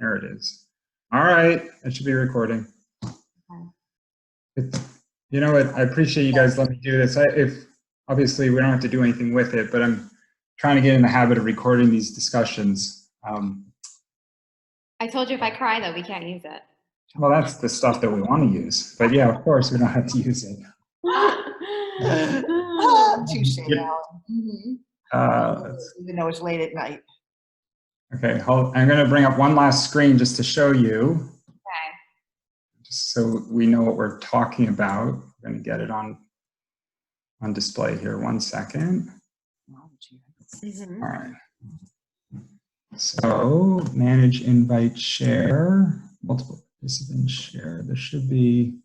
There it is. All right, that should be recording. You know what? I appreciate you guys letting me do this. If obviously we don't have to do anything with it, but I'm trying to get in the habit of recording these discussions. I told you if I cry, though, we can't use it. Well, that's the stuff that we want to use. But yeah, of course, we don't have to use it. Touche, Alan. Even though it's late at night. Okay, I'm going to bring up one last screen just to show you. Okay. Just so we know what we're talking about. We're going to get it on display here. 1 second. All right. So manage, invite, share, multiple participants share. There should be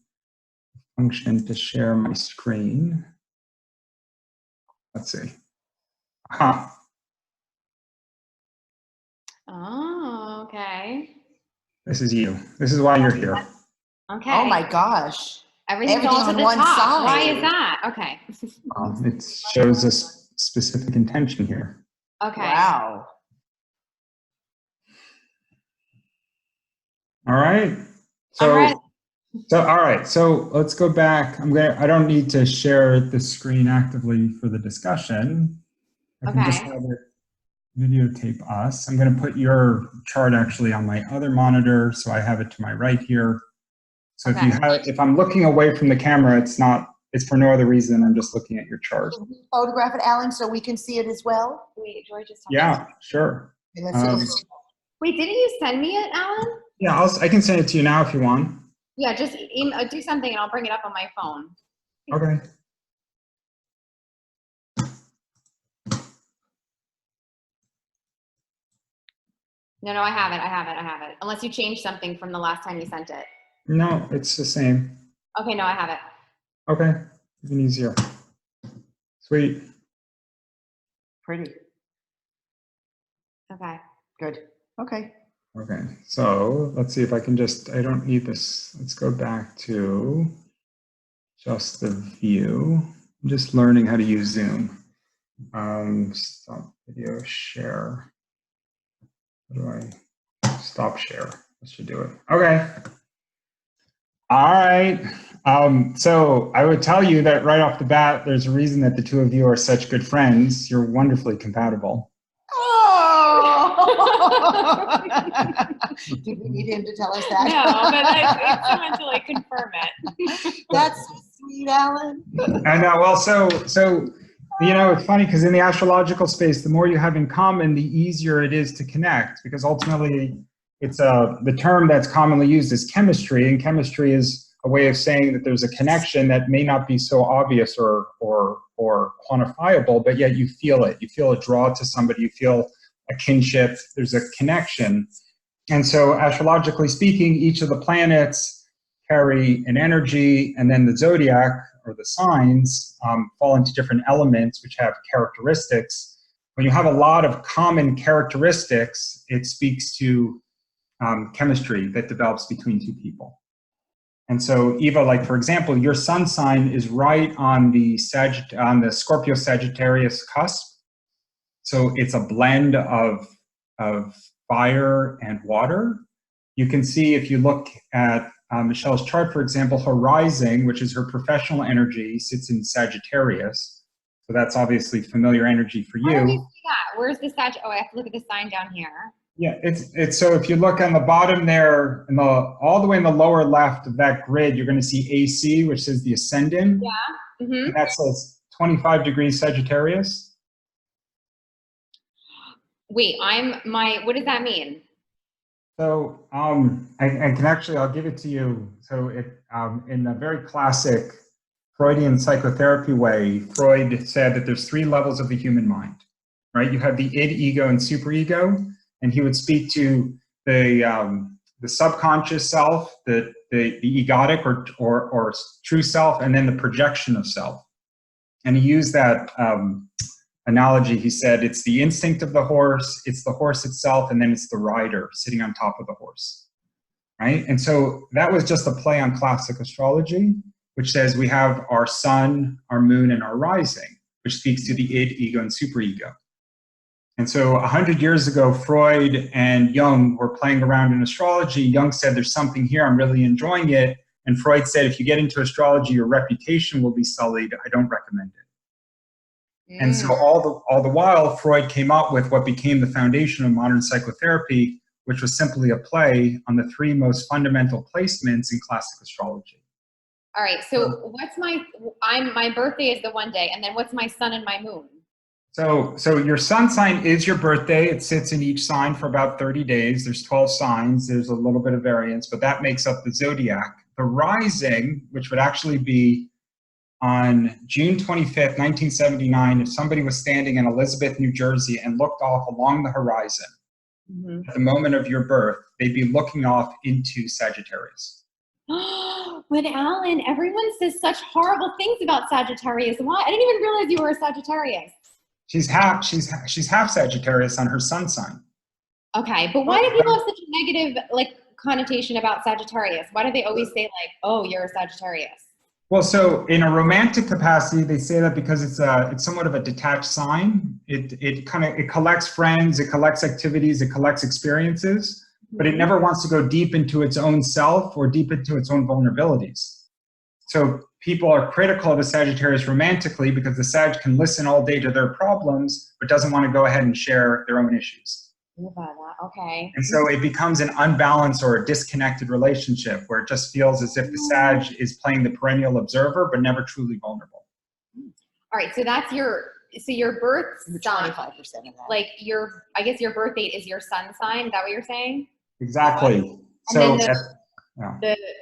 a function to share my screen. Let's see. Aha. Oh, okay. This is you. This is why you're here. Okay. Oh my gosh. Everything's all to on the one top. side. Why is that? Okay. It shows a specific intention here. Okay. Wow. All right. All right. So let's go back. I don't need to share the screen actively for the discussion. I can just have it videotape us. I'm going to put your chart actually on my other monitor, so I have it to my right here. So if I'm looking away from the camera, it's for no other reason. I'm just looking at your chart. Can we photograph it, Alan, so we can see it as well? Wait, George is Yeah, sure. Okay, let's see. Wait, didn't you send me it, Alan? Yeah, I can send it to you now if you want. Yeah, just do something and I'll bring it up on my phone. Okay. No, I have it. Unless you changed something from the last time you sent it. No, it's the same. Okay, no, I have it. Okay, even easier. Sweet. Pretty. Okay. Good. Okay. Okay, so let's see if I can I don't need this. Let's go back to just the view. I'm just learning how to use Zoom. Stop video share. How do I stop share? This should do it. Okay. All right. So I would tell you that right off the bat, there's a reason that the two of you are such good friends. You're wonderfully compatible. Oh! Did we need him to tell us that? No, but it's someone to like confirm it. That's so sweet, Alan. I know. Well, so you know, it's funny because in the astrological space, the more you have in common, the easier it is to connect, because ultimately it's the term that's commonly used is chemistry, and chemistry is a way of saying that there's a connection that may not be so obvious or quantifiable, but yet you feel it. You feel a draw to somebody, you feel a kinship, there's a connection. And so astrologically speaking, each of the planets carry an energy, and then the zodiac or the signs fall into different elements which have characteristics. When you have a lot of common characteristics, it speaks to chemistry that develops between two people. And so Eva, like for example, your sun sign is right on the Scorpio Sagittarius cusp. So it's a blend of fire and water. You can see if you look at Michelle's chart, for example, her rising, which is her professional energy, sits in Sagittarius. So that's obviously familiar energy for you. How do you see that? Where's the Sag? Oh, I have to look at the sign down here. Yeah, it's so if you look on the bottom there, all the way in the lower left of that grid, you're going to see AC, which is the ascendant. Yeah. Mm-hmm. And that says 25 degrees Sagittarius. Wait, what does that mean? So I can actually, I'll give it to you. So in a very classic Freudian psychotherapy way, Freud said that there's 3 levels of the human mind, right? You have the id, ego, and superego, and he would speak to the subconscious self, the egotic or true self, and then the projection of self. And he used that analogy. He said it's the instinct of the horse, it's the horse itself, and then it's the rider sitting on top of the horse, right? And so that was just a play on classic astrology, which says we have our sun, our moon, and our rising, which speaks to the id, ego, and superego. And so 100 years ago, Freud and Jung were playing around in astrology. Jung said, there's something here, I'm really enjoying it. And Freud said, if you get into astrology, your reputation will be sullied. I don't recommend it. And so all the while, Freud came up with what became the foundation of modern psychotherapy, which was simply a play on the three most fundamental placements in classic astrology. All right. So what's my birthday is the one day, and then what's my sun and my moon? So your sun sign is your birthday. It sits in each sign for about 30 days. There's 12 signs. There's a little bit of variance, but that makes up the zodiac. The rising, which would actually be on June 25th, 1979, if somebody was standing in Elizabeth, New Jersey, and looked off along the horizon at the moment of your birth, they'd be looking off into Sagittarius. But Alan, everyone says such horrible things about Sagittarius. Why? I didn't even realize you were a Sagittarius. She's half Sagittarius on her sun sign. Okay, but why do people have such a negative connotation about Sagittarius? Why do they always say oh, you're a Sagittarius? Well, so in a romantic capacity, they say that because it's somewhat of a detached sign. It collects friends, it collects activities, it collects experiences, but it never wants to go deep into its own self or deep into its own vulnerabilities. So people are critical of the Sagittarius romantically because the Sag can listen all day to their problems, but doesn't want to go ahead and share their own issues. Okay. And so it becomes an unbalanced or a disconnected relationship where it just feels as if the Sag is playing the perennial observer, but never truly vulnerable. All right. So that's your birth sign. 25% of that. I guess your birth date is your sun sign. Is that what you're saying? Exactly. And So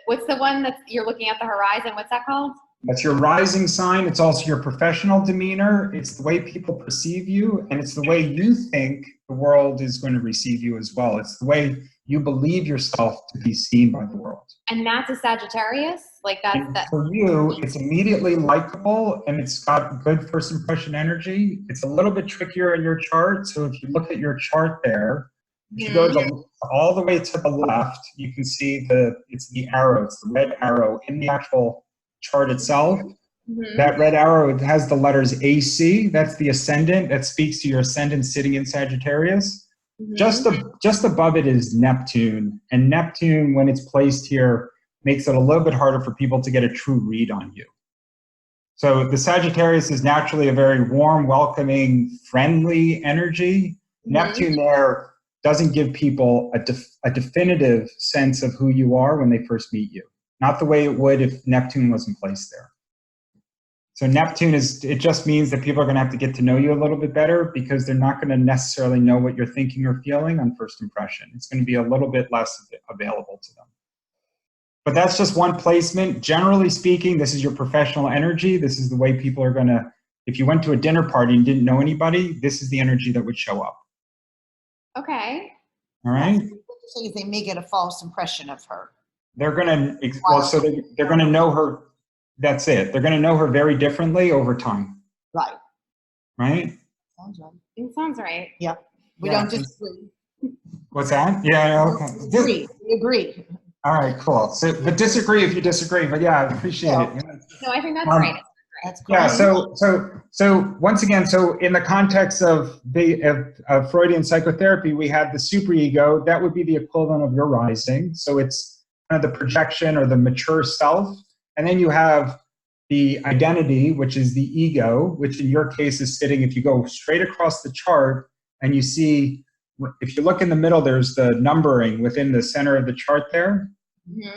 what's the one that you're looking at the horizon? What's that called? that's your rising sign. It's also your professional demeanor. It's the way people perceive you, and it's the way you think the world is going to receive you as well. It's the way you believe yourself to be seen by the world. And that's a Sagittarius? For you, it's immediately likable, and it's got good first impression energy. It's a little bit trickier in your chart. So if you look at your chart there, if you go all the way to the left, you can see it's the arrow, it's the red arrow in the actual chart itself. That red arrow has the letters AC. That's the ascendant. That speaks to your ascendant sitting in Sagittarius. Just above it is Neptune. And Neptune, when it's placed here, makes it a little bit harder for people to get a true read on you. So the Sagittarius is naturally a very warm, welcoming, friendly energy. Neptune there doesn't give people a definitive sense of who you are when they first meet you. Not the way it would if Neptune wasn't placed there. So Neptune it just means that people are going to have to get to know you a little bit better because they're not going to necessarily know what you're thinking or feeling on first impression. It's going to be a little bit less available to them. But that's just one placement. Generally speaking, this is your professional energy. This is the way people are going to, if you went to a dinner party and didn't know anybody, this is the energy that would show up. Okay. All right? So they may get a false impression of her. They're going to, so they're going to know her. That's it. They're going to know her very differently over time. Right. Right? Sounds right. It sounds right. Yep. We don't disagree. What's that? Yeah, okay. We agree. All right, cool. So, but disagree if you disagree. But yeah, I appreciate it. No, I think that's great. That's great. Yeah. So once again, so in the context of Freudian psychotherapy, we had the superego. That would be the equivalent of your rising. So it's kind of the projection or the mature self. And then you have the identity, which is the ego, which in your case is sitting, if you go straight across the chart and you see, if you look in the middle, there's the numbering within the center of the chart there.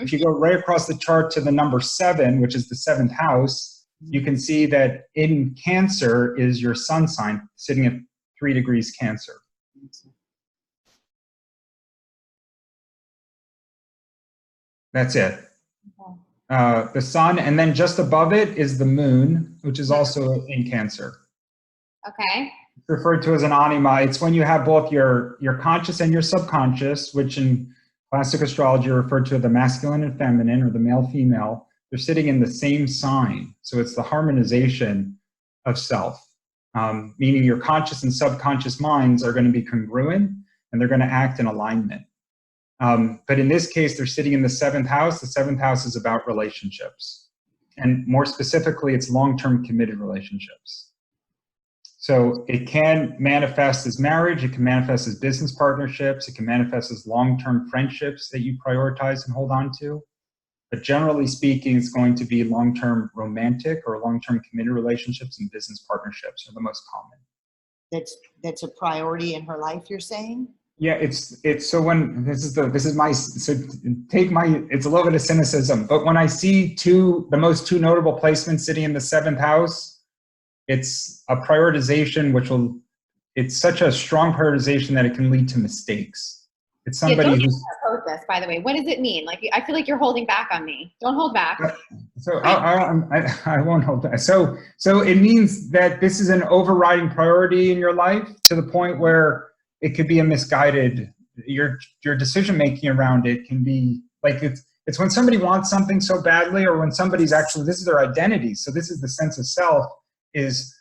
If you go right across the chart to the number 7, which is the 7th house, you can see that in Cancer is your sun sign sitting at 3 degrees Cancer. That's it. The sun, and then just above it is the moon, which is also in Cancer. Okay. It's referred to as an anima. It's when you have both your conscious and your subconscious, which in classic astrology are referred to as the masculine and feminine, or the male-female. They're sitting in the same sign. So it's the harmonization of self, meaning your conscious and subconscious minds are going to be congruent and they're going to act in alignment. But in this case, they're sitting in the 7th house. The 7th house is about relationships. And more specifically, it's long-term committed relationships. So it can manifest as marriage, it can manifest as business partnerships, it can manifest as long-term friendships that you prioritize and hold on to. But generally speaking, it's going to be long-term romantic or long-term committed relationships, and business partnerships are the most common. That's a priority in her life, you're saying? Yeah, it's so when it's a little bit of cynicism, but when I see the most two notable placements sitting in the 7th house, it's a prioritization it's such a strong prioritization that it can lead to mistakes. It's somebody don't who's propose this, by the way. What does it mean? Like, I feel like you're holding back on me. Don't hold back. So I won't hold that. So it means that this is an overriding priority in your life to the point where it could be a misguided, your decision making around it can be like, it's when somebody wants something so badly, or when somebody's actually, this is their identity. So this is the sense of self is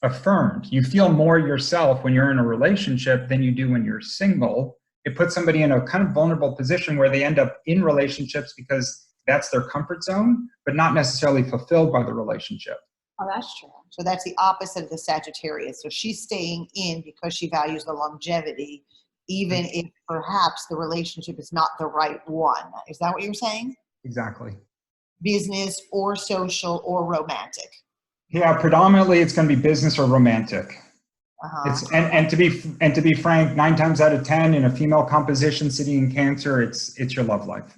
affirmed. You feel more yourself when you're in a relationship than you do when you're single. It puts somebody in a kind of vulnerable position where they end up in relationships because that's their comfort zone, but not necessarily fulfilled by the relationship. Oh, that's true. So that's the opposite of the Sagittarius. So she's staying in because she values the longevity, even if perhaps the relationship is not the right one. Is that what you're saying? Exactly. Business or social or romantic. Yeah, predominantly it's going to be business or romantic. Uh-huh. And to be frank, 9 times out of 10 in a female composition sitting in Cancer, it's your love life.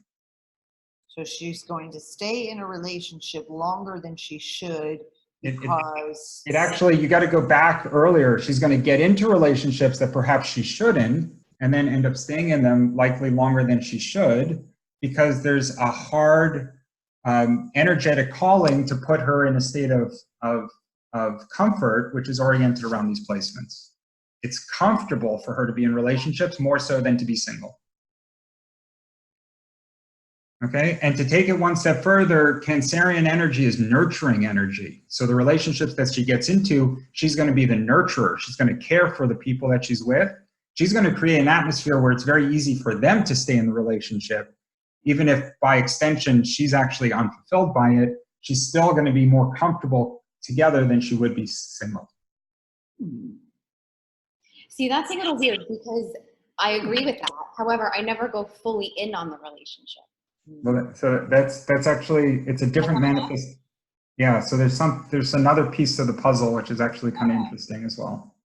So she's going to stay in a relationship longer than she should because it actually, you got to go back earlier. She's going to get into relationships that perhaps she shouldn't, and then end up staying in them likely longer than she should, because there's a hard energetic calling to put her in a state of comfort, which is oriented around these placements. It's comfortable for her to be in relationships more so than to be single. Okay, and to take it one step further, Cancerian energy is nurturing energy. So the relationships that she gets into, she's going to be the nurturer. She's going to care for the people that she's with. She's going to create an atmosphere where it's very easy for them to stay in the relationship. Even if by extension, she's actually unfulfilled by it, she's still going to be more comfortable together than she would be single. See, that's a little weird because I agree with that. However, I never go fully in on the relationship. Well, so that's actually, it's a different manifest. Yeah, so there's another piece of the puzzle, which is actually kind of interesting as well.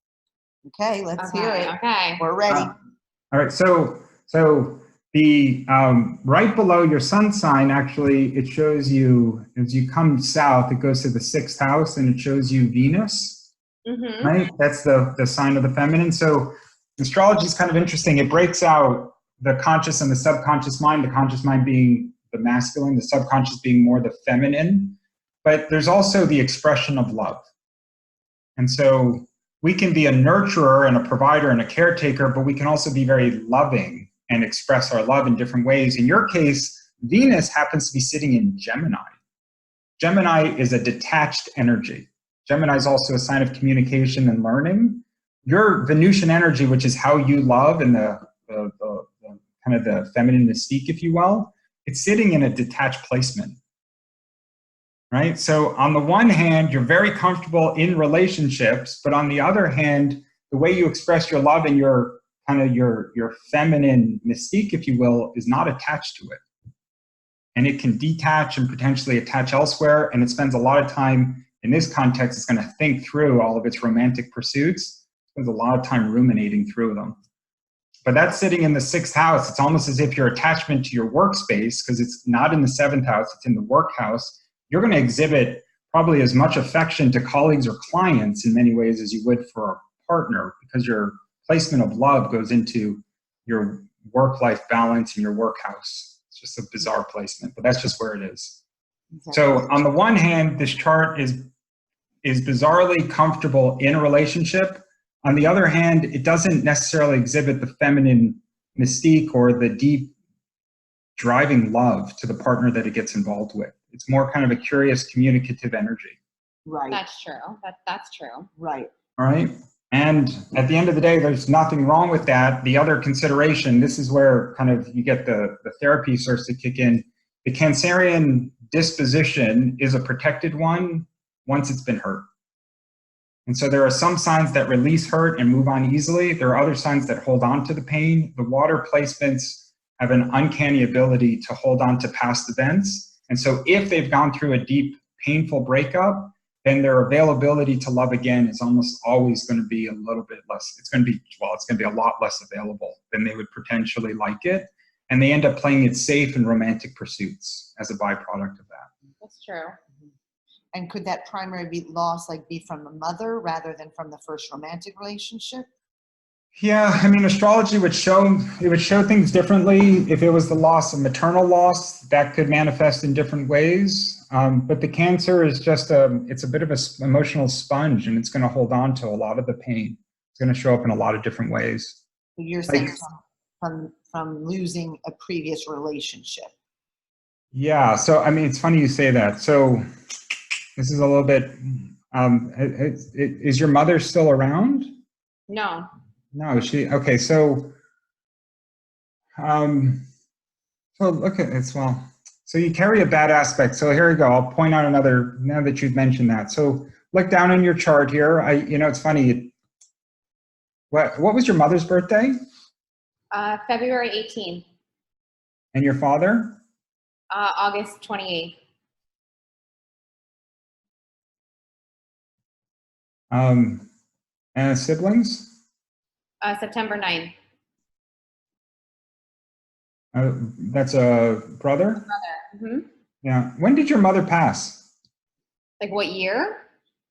Okay, let's hear it. Okay. We're ready. All right, so the right below your sun sign, actually, it shows you, as you come south, it goes to the 6th house, and it shows you Venus, right? That's the sign of the feminine. So astrology is kind of interesting. It breaks out the conscious and the subconscious mind, the conscious mind being the masculine, the subconscious being more the feminine. But there's also the expression of love. And so we can be a nurturer and a provider and a caretaker, but we can also be very loving and express our love in different ways. In your case, Venus happens to be sitting in Gemini. Gemini is a detached energy. Gemini is also a sign of communication and learning. Your Venusian energy, which is how you love and the kind of the feminine mystique, if you will, it's sitting in a detached placement, right? So on the one hand, you're very comfortable in relationships, but on the other hand, the way you express your love and your kind of your feminine mystique, if you will, is not attached to it. And it can detach and potentially attach elsewhere. And it spends a lot of time in this context, it's going to think through all of its romantic pursuits. It spends a lot of time ruminating through them. But that's sitting in the 6th house. It's almost as if your attachment to your workspace, because it's not in the 7th house, it's in the work house, you're going to exhibit probably as much affection to colleagues or clients in many ways as you would for a partner, because your placement of love goes into your work-life balance and your work house. It's just a bizarre placement, but that's just where it is. Exactly. So on the one hand, this chart is bizarrely comfortable in a relationship. On the other hand, it doesn't necessarily exhibit the feminine mystique or the deep driving love to the partner that it gets involved with. It's more kind of a curious communicative energy. Right. That's true. That's true. Right. All right. And at the end of the day, there's nothing wrong with that. The other consideration, this is where kind of you get the therapy starts to kick in. The Cancerian disposition is a protected one once it's been hurt. And so there are some signs that release hurt and move on easily. There are other signs that hold on to the pain. The water placements have an uncanny ability to hold on to past events. And so if they've gone through a deep, painful breakup, then their availability to love again is almost always going to be a little bit less. It's going to be, well, it's going to be a lot less available than they would potentially like it. And they end up playing it safe in romantic pursuits as a byproduct of that. That's true. And could that primary loss like be from the mother rather than from the first romantic relationship? Yeah, I mean, astrology would show things differently. If it was the loss of maternal loss, that could manifest in different ways. But the Cancer is just it's a bit of an emotional sponge, and it's going to hold on to a lot of the pain. It's going to show up in a lot of different ways. You're saying from losing a previous relationship. Yeah. So I mean, it's funny you say that. So this is a little bit. Is your mother still around? No. No, okay. So, so look at this. Well, so you carry a bad aspect. So here we go. I'll point out another, now that you've mentioned that. So look down in your chart here. It's funny. What was your mother's birthday? February 18th. And your father? August 28th. And siblings? September 9th. That's a brother? Brother. Mm-hmm. Yeah. When did your mother pass? Like what year?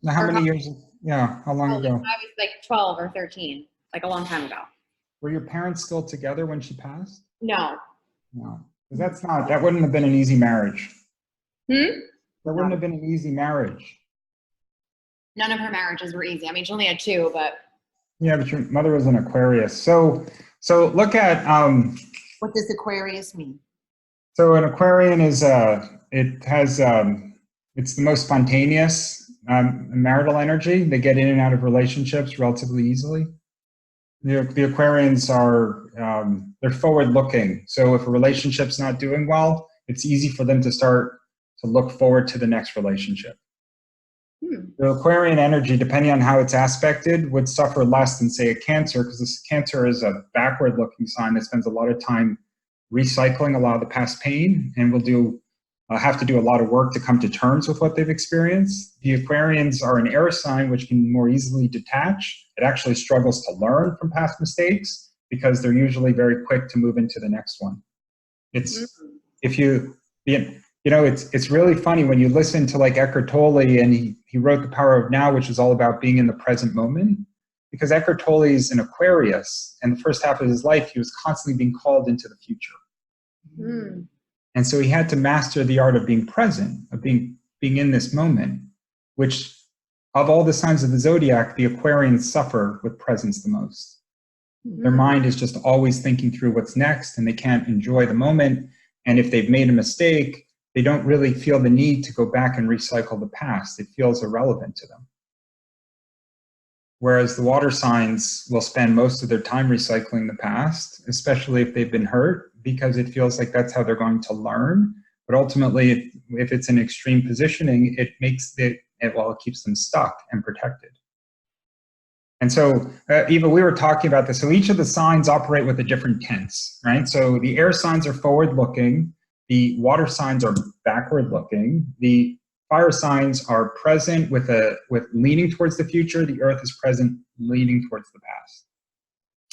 How many years? Yeah. How long ago? I was like 12 or 13, like a long time ago. Were your parents still together when she passed? No. No. That wouldn't have been an easy marriage. That wouldn't have been an easy marriage. None of her marriages were easy. I mean, she only had 2, but. Yeah, but your mother was an Aquarius. So look at. What does Aquarius mean? So an Aquarian is it's the most spontaneous marital energy. They get in and out of relationships relatively easily. The Aquarians are they're forward looking. So if a relationship's not doing well, it's easy for them to start to look forward to the next relationship. The Aquarian energy, depending on how it's aspected, would suffer less than, say, a Cancer, because this Cancer is a backward-looking sign that spends a lot of time recycling a lot of the past pain, and will have to do a lot of work to come to terms with what they've experienced. The Aquarians are an air sign, which can more easily detach. It actually struggles to learn from past mistakes because they're usually very quick to move into the next one. It's really funny when you listen to like Eckhart Tolle, and he wrote The Power of Now, which is all about being in the present moment, because Eckhart Tolle is an Aquarius, and the first half of his life, he was constantly being called into the future. And so he had to master the art of being present, of being in this moment, which of all the signs of the zodiac, the Aquarians suffer with presence the most. Their mind is just always thinking through what's next, and they can't enjoy the moment. And if they've made a mistake, they don't really feel the need to go back and recycle the past. It feels irrelevant to them. Whereas the water signs will spend most of their time recycling the past, especially if they've been hurt, because it feels like that's how they're going to learn. But ultimately, if it's an extreme positioning, it keeps them stuck and protected. And so, Eva, we were talking about this. So each of the signs operate with a different tense, right? So the air signs are forward-looking. The water signs are backward-looking. The fire signs are present with leaning towards the future. The earth is present, leaning towards the past.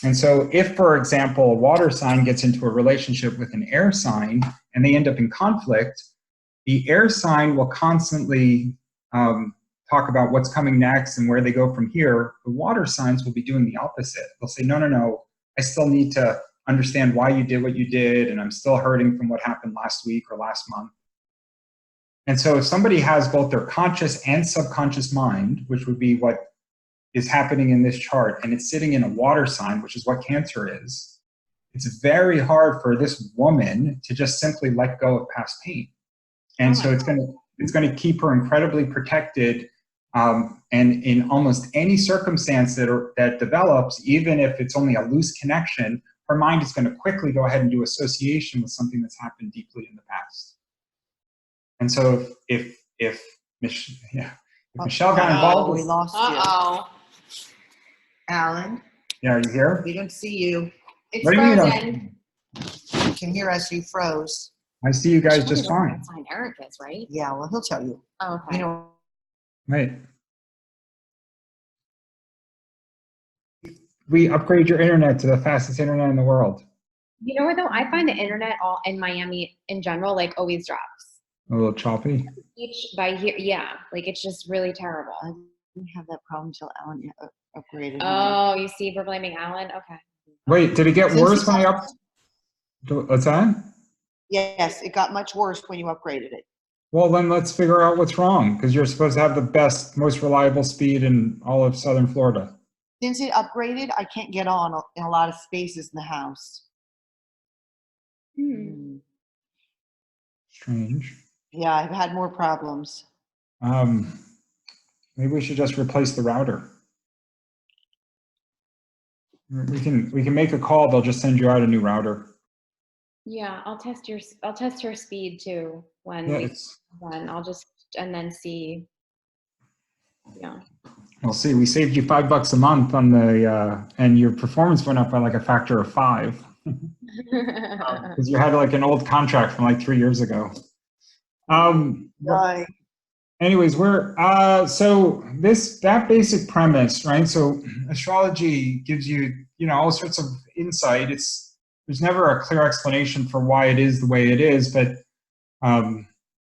And so if, for example, a water sign gets into a relationship with an air sign and they end up in conflict, the air sign will constantly talk about what's coming next and where they go from here. The water signs will be doing the opposite. They'll say, no, I still need to understand why you did what you did, and I'm still hurting from what happened last week or last month. And so if somebody has both their conscious and subconscious mind, which would be what is happening in this chart, and it's sitting in a water sign, which is what Cancer is, it's very hard for this woman to just simply let go of past pain. And so it's going to keep her incredibly protected. And in almost any circumstance that develops, even if it's only a loose connection, her mind is going to quickly go ahead and do association with something that's happened deeply in the past. And so if If Michelle got involved. We lost you. Uh-oh. Alan, Yeah, are you here? we don't see you. It's What do you mean? frozen. You can hear us, you froze. I see you guys Surely just doesn't know fine. what sign Eric is, right? Yeah, well, he'll tell you. Oh, okay. You know, Right. We upgrade your internet to the fastest internet in the world. You know what though? I find the internet all in Miami in general like always drops. A little choppy. Each by here, yeah, like it's just really terrible. I didn't have that problem until Alan upgraded. mine. Oh, you see, we're blaming Alan. Okay. Wait, did it get Since worse it when I got- What's that? Yes, it got much worse when you upgraded it. Well, then let's figure out what's wrong, because you're supposed to have the best, most reliable speed in all of Southern Florida. Since it upgraded, I can't get on in a lot of spaces in the house. Strange. Yeah, I've had more problems. Maybe we should just replace the router. We can make a call. They'll just send you out a new router. Yeah, I'll test your speed too when Yeah, I'll just and then see. Yeah. we'll see. We saved you $5 a month on the, and your performance went up by like a factor of 5. Because you had like an old contract from like 3 years ago. Right. Anyways, so that basic premise, right? So astrology gives you, all sorts of insight. There's never a clear explanation for why it is the way it is, but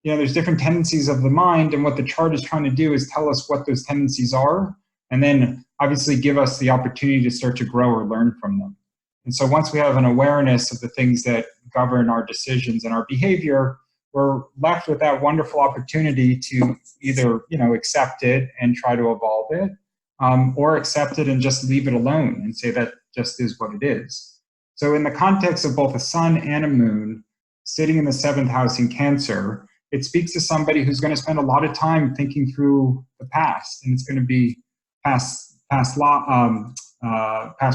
there's different tendencies of the mind, and what the chart is trying to do is tell us what those tendencies are, and then obviously give us the opportunity to start to grow or learn from them. And so once we have an awareness of the things that govern our decisions and our behavior, we're left with that wonderful opportunity to either, accept it and try to evolve it, or accept it and just leave it alone and say that just is what it is. So in the context of both a sun and a moon sitting in the 7th house in Cancer, it speaks to somebody who's going to spend a lot of time thinking through the past, and it's going to be past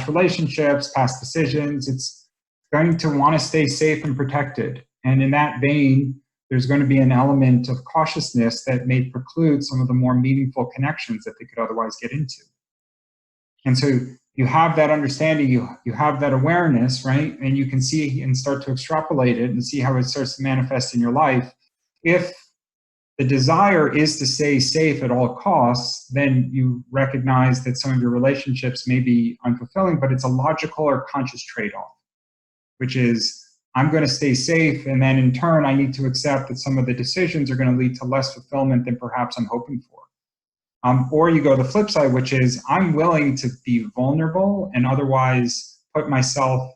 relationships, past decisions. It's going to want to stay safe and protected. And in that vein, there's going to be an element of cautiousness that may preclude some of the more meaningful connections that they could otherwise get into. And so you have that understanding, you have that awareness, right? And you can see and start to extrapolate it and see how it starts to manifest in your life. If the desire is to stay safe at all costs, then you recognize that some of your relationships may be unfulfilling, but it's a logical or conscious trade-off, which is, I'm going to stay safe, and then in turn, I need to accept that some of the decisions are going to lead to less fulfillment than perhaps I'm hoping for. Or you go the flip side, which is, I'm willing to be vulnerable and otherwise put myself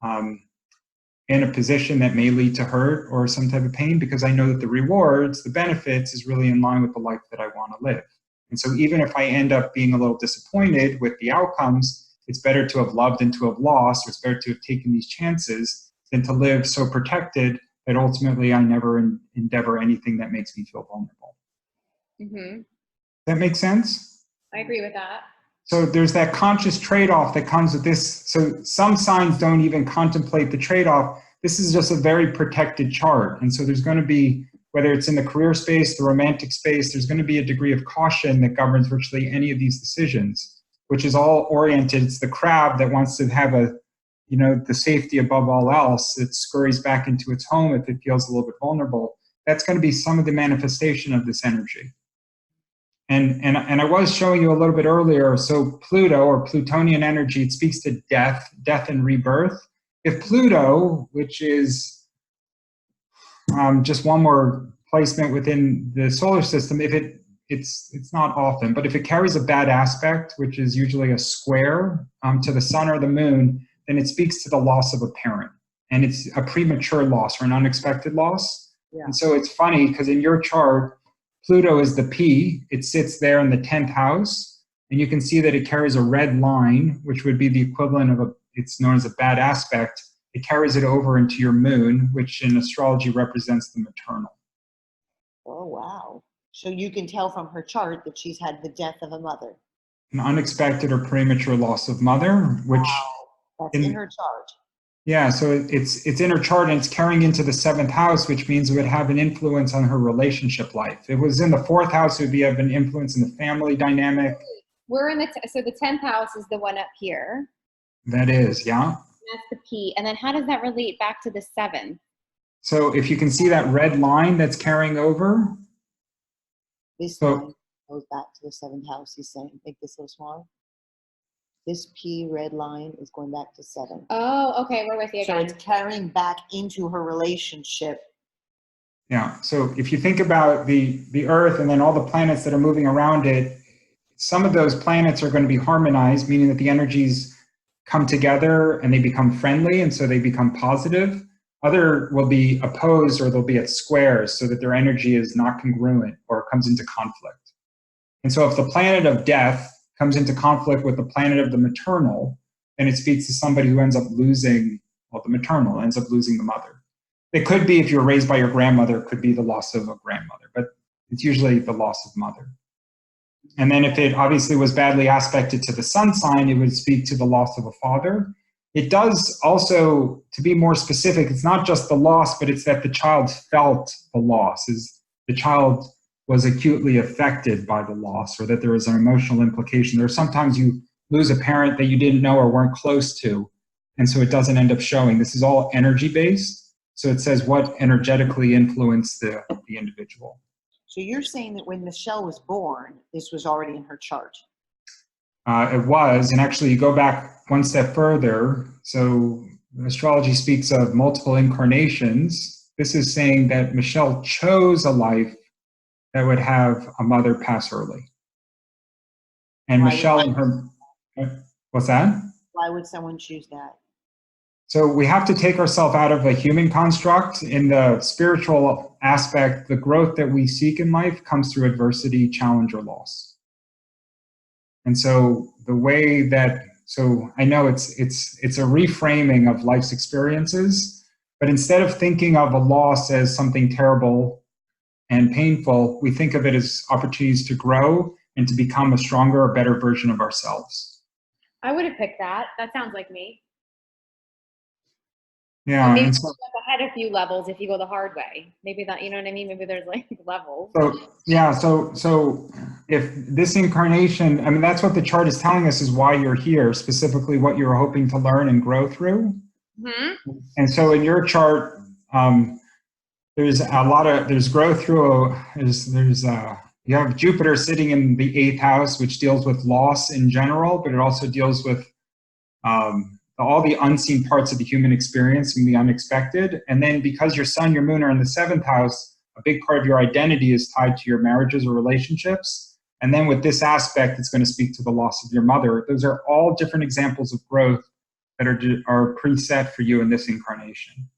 in a position that may lead to hurt or some type of pain, because I know that the rewards, the benefits, is really in line with the life that I want to live. And so even if I end up being a little disappointed with the outcomes, it's better to have loved than to have lost, or it's better to have taken these chances than to live so protected that ultimately I never endeavor anything that makes me feel vulnerable. Mm-hmm. That makes sense? I agree with that. So there's that conscious trade-off that comes with this. So some signs don't even contemplate the trade-off. This is just a very protected chart. And so there's going to be, whether it's in the career space, the romantic space, there's going to be a degree of caution that governs virtually any of these decisions, which is all oriented. It's the crab that wants to have the safety above all else. It scurries back into its home if it feels a little bit vulnerable. That's going to be some of the manifestation of this energy. And I was showing you a little bit earlier, so Pluto, or Plutonian energy, it speaks to death and rebirth. If Pluto, which is just one more placement within the solar system, if it's not often, but if it carries a bad aspect, which is usually a square to the sun or the moon, then it speaks to the loss of a parent. And it's a premature loss or an unexpected loss. Yeah. And so it's funny because in your chart, Pluto is the P. It sits there in the 10th house. And you can see that it carries a red line, which would be the equivalent of it's known as a bad aspect. It carries it over into your moon, which in astrology represents the maternal. Oh, wow. So you can tell from her chart that she's had the death of a mother. An unexpected or premature loss of mother, which... Wow. That's in her chart. Yeah, so it's in her chart and it's carrying into the 7th house, which means it would have an influence on her relationship life. If it was in the 4th house, it would have an influence in the family dynamic. We're in the, so the 10th house is the one up here. That is, yeah. That's the P. And then how does that relate back to the 7th? So if you can see that red line that's carrying over. This So, line goes back to the 7th house, he's saying. Make this a little smaller. This P red line is going back to 7. Oh, okay, we're with you So again. it's carrying back into her relationship. yeah, so if you think about the Earth and then all the planets that are moving around it, some of those planets are going to be harmonized, meaning that the energies come together and they become friendly, and so they become positive. Other will be opposed, or they'll be at squares, so that their energy is not congruent or comes into conflict. And so if the planet of death comes into conflict with the planet of the maternal, then it speaks to somebody who ends up losing, well, the maternal ends up losing the mother. It could be, if you're raised by your grandmother, it could be the loss of a grandmother, but it's usually the loss of mother. And then if it obviously was badly aspected to the sun sign, it would speak to the loss of a father. It does also, to be more specific, it's not just the loss, but it's that the child felt the loss, is the child was acutely affected by the loss, or that there was an emotional implication. There are sometimes you lose a parent that you didn't know or weren't close to, and so it doesn't end up showing. This is all energy-based, so it says what energetically influenced the individual. So you're saying that when Michelle was born, this was already in her chart. It was, and actually you go back one step further. So astrology speaks of multiple incarnations. This is saying that Michelle chose a life that would have a mother pass early. And Why Michelle would- and her, what's that? Why would someone choose that? So we have to take ourselves out of a human construct. In the spiritual aspect, the growth that we seek in life comes through adversity, challenge, or loss. And so the way that, so I know it's a reframing of life's experiences, but instead of thinking of a loss as something terrible and painful, we think of it as opportunities to grow and to become a stronger or better version of ourselves. I would have picked that. That sounds like me. Yeah, Maybe and so, jump ahead a few levels if you go the hard way. Maybe that, you know what I mean? Maybe there's like levels. so if this incarnation, I mean, that's what the chart is telling us is why you're here, specifically what you're hoping to learn and grow through. Mm-hmm. And so in your chart, there's a lot of, there's growth through, you have Jupiter sitting in the 8th house, which deals with loss in general, but it also deals with all the unseen parts of the human experience and the unexpected. And then because your sun, your moon are in the 7th house, a big part of your identity is tied to your marriages or relationships. And then with this aspect, it's going to speak to the loss of your mother. Those are all different examples of growth that are preset for you in this incarnation.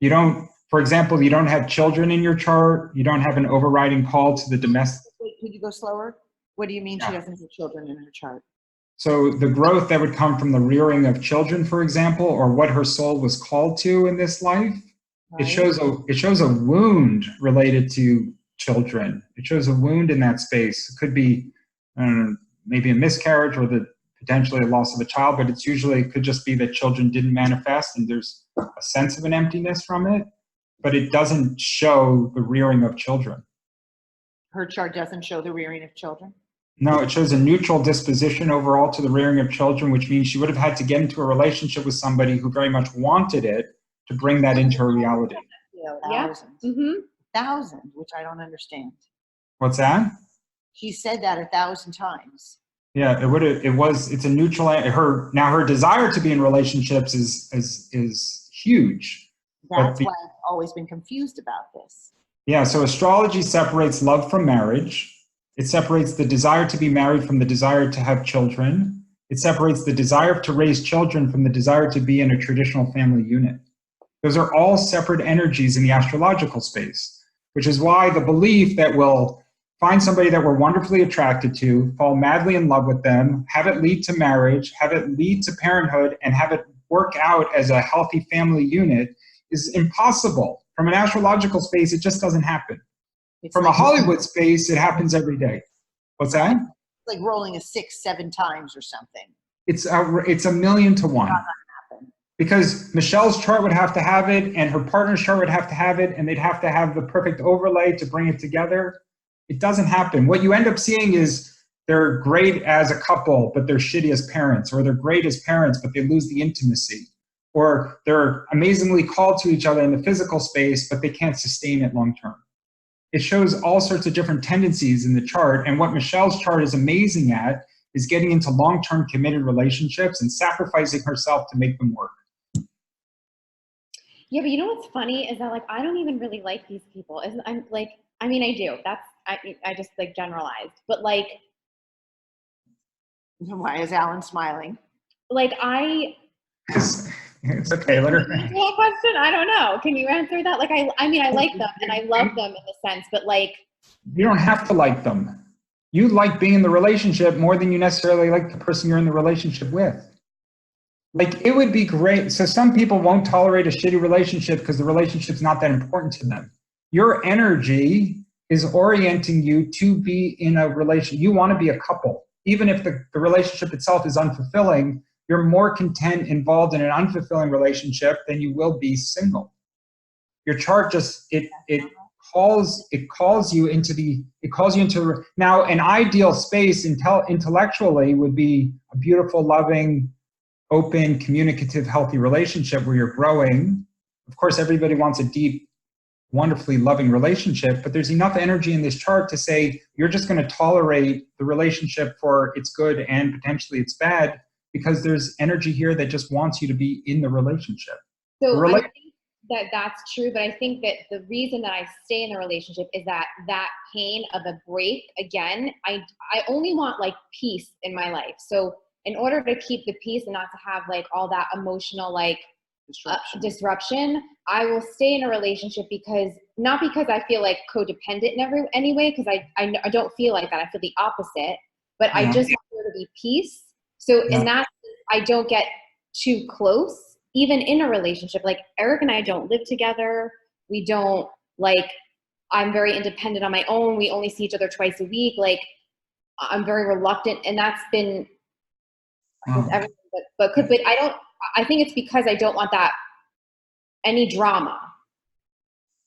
You don't, for example, you don't have children in your chart. You don't have an overriding call to the domestic. Wait, could you go slower? What do you mean she doesn't have children in her chart? So the growth that would come from the rearing of children, for example, or what her soul was called to in this life, Right. it shows a wound related to children. It shows a wound in that space. It could be, I don't know, maybe a miscarriage or potentially a loss of a child, but it's usually, it could just be that children didn't manifest and there's a sense of an emptiness from it, but it doesn't show the rearing of children. Her chart doesn't show the rearing of children? No, it shows a neutral disposition overall to the rearing of children, which means she would have had to get into a relationship with somebody who very much wanted it to bring that into her reality. Yeah. Mm-hmm. Thousand, which I don't understand. What's that? She said that 1,000 times. Yeah, it's a neutral, her desire to be in relationships is huge. That's why I've always been confused about this. Yeah, so astrology separates love from marriage. It separates the desire to be married from the desire to have children. It separates the desire to raise children from the desire to be in a traditional family unit. Those are all separate energies in the astrological space, which is why the belief that we'll find somebody that we're wonderfully attracted to, fall madly in love with them, have it lead to marriage, have it lead to parenthood, and have it work out as a healthy family unit is impossible. From an astrological space, it just doesn't happen. From a Hollywood space, it happens every day. What's that? It's like rolling a 6, 7 times or something. It's a million to one. Because Michelle's chart would have to have it, and her partner's chart would have to have it, and they'd have to have the perfect overlay to bring it together. It doesn't happen. What you end up seeing is they're great as a couple, but they're shitty as parents, or they're great as parents, but they lose the intimacy, or they're amazingly called to each other in the physical space, but they can't sustain it long term. It shows all sorts of different tendencies in the chart, and what Michelle's chart is amazing at is getting into long-term committed relationships and sacrificing herself to make them work. Yeah, but you know what's funny is that, like, I don't even really like these people. I'm like, I mean, I do. I just like generalized, but like, Why is Alan smiling? like It's okay, let her. Answer that question? I don't know. Can you answer that? Like, I mean, I like them and I love them in a sense, but like, You don't have to like them. You like being in the relationship more than you necessarily like the person you're in the relationship with. Like, it would be great. So some people won't tolerate a shitty relationship because the relationship's not that important to them. Your energy is orienting you to be in a relationship. You want to be a couple. Even if the relationship itself is unfulfilling, you're more content involved in an unfulfilling relationship than you will be single. Your chart just, it calls you into now an ideal space intellectually would be a beautiful, loving, open, communicative, healthy relationship where you're growing. Of course, everybody wants a deep, wonderfully loving relationship, but there's enough energy in this chart to say you're just going to tolerate the relationship for its good and potentially its bad, because there's energy here that just wants you to be in the relationship. so I think that that's true, but I think that the reason that I stay in the relationship is that pain of a break, again, I only want like peace in my life. So in order to keep the peace and not to have like all that emotional like disruption, I will stay in a relationship not because I feel like codependent in any way, because I don't feel like that. I feel the opposite, but I just want there to be peace. So in that, I don't get too close, even in a relationship. Like Eric and I don't live together. We don't like, I'm very independent on my own. We only see each other twice a week. Like I'm very reluctant, and that's been everything, but I think it's because I don't want any drama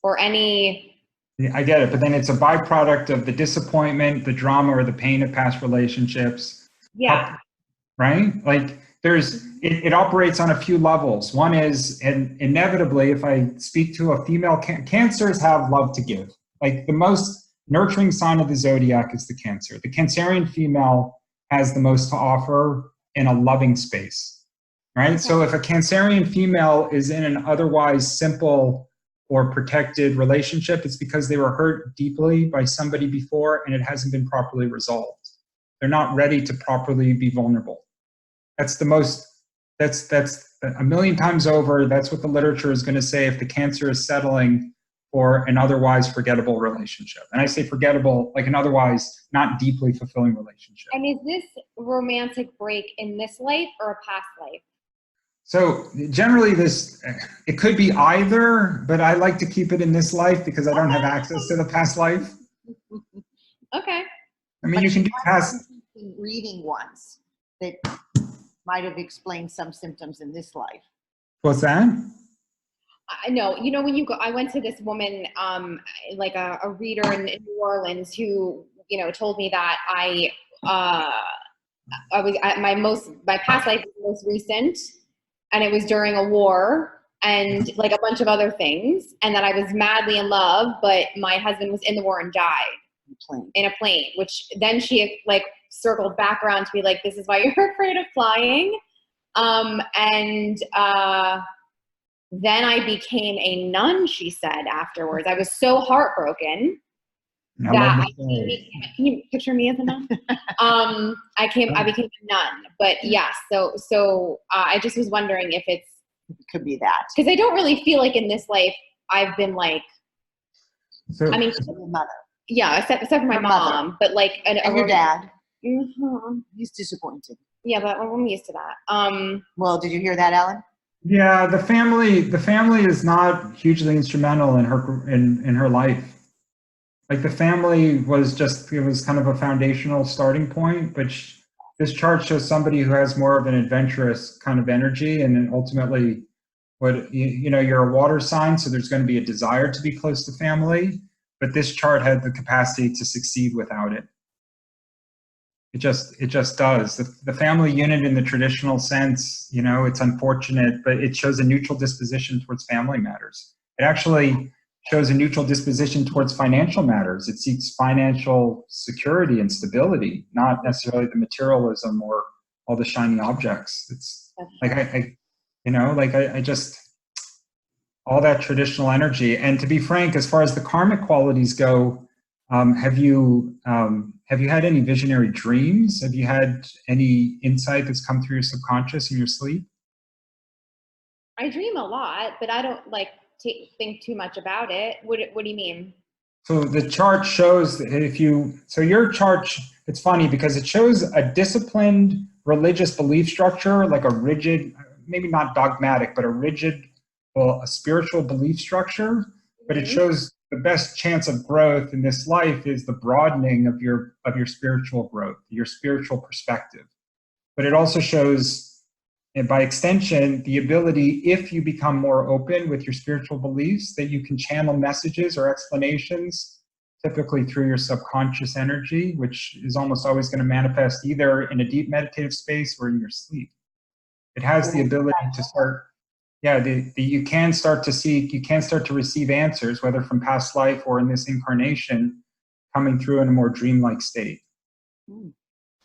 or any. Yeah, I get it, but then it's a byproduct of the disappointment, the drama, or the pain of past relationships. Yeah. Right? Like it operates on a few levels. One is, and inevitably, if I speak to a female, Cancers have love to give. Like the most nurturing sign of the zodiac is the Cancer. The Cancerian female has the most to offer in a loving space, right? Okay. So if a Cancerian female is in an otherwise simple or protected relationship, it's because they were hurt deeply by somebody before and it hasn't been properly resolved. They're not ready to properly be vulnerable. That's a million times over. That's what the literature is going to say if the Cancer is settling for an otherwise forgettable relationship. And I say forgettable, like an otherwise not deeply fulfilling relationship. And is this romantic break in this life or a past life? So generally it could be either, but I like to keep it in this life because I don't have access to the past life. Okay. I mean, you can do past reading ones that might have explained some symptoms in this life. What's that? No, you know, when I went to this woman, like a reader in New Orleans who, you know, told me that my past life was the most recent, and it was during a war and like a bunch of other things, and that I was madly in love, but my husband was in the war and died in a plane, which then she like circled back around to be like, this is why you're afraid of flying. Then I became a nun, she said afterwards. I was so heartbroken that can you picture me as a nun? I became a nun, but yeah, so I just was wondering if it could be that. Because I don't really feel like in this life I've been like, I mean, your mother. Yeah, except for my mom, mother. But like, and your dad. Mm-hmm. He's disappointed. Yeah, but I'm used to that. Well, did you hear that, Ellen? Yeah, the family is not hugely instrumental in her life. Like the family was it was kind of a foundational starting point, but this chart shows somebody who has more of an adventurous kind of energy, and then ultimately, you know, you're a water sign, so there's going to be a desire to be close to family, but this chart had the capacity to succeed without it. It just does. The family unit in the traditional sense, you know, it's unfortunate, but it shows a neutral disposition towards family matters. It actually shows a neutral disposition towards financial matters. It seeks financial security and stability, not necessarily the materialism or all the shiny objects. It's like, I just, all that traditional energy. And to be frank, as far as the karmic qualities go, have you had any visionary dreams? Have you had any insight that's come through your subconscious in your sleep? I dream a lot, but I don't like think too much about it. What do you mean? So the chart shows that your chart, it's funny because it shows a disciplined religious belief structure, like a rigid, maybe not dogmatic, but a rigid, a spiritual belief structure. But it shows the best chance of growth in this life is the broadening of your spiritual growth, your spiritual perspective. But it also shows, and by extension, the ability, if you become more open with your spiritual beliefs, that you can channel messages or explanations, typically through your subconscious energy, which is almost always going to manifest either in a deep meditative space or in your sleep. It has the ability to start, you can start to seek, you can start to receive answers, whether from past life or in this incarnation, coming through in a more dreamlike state.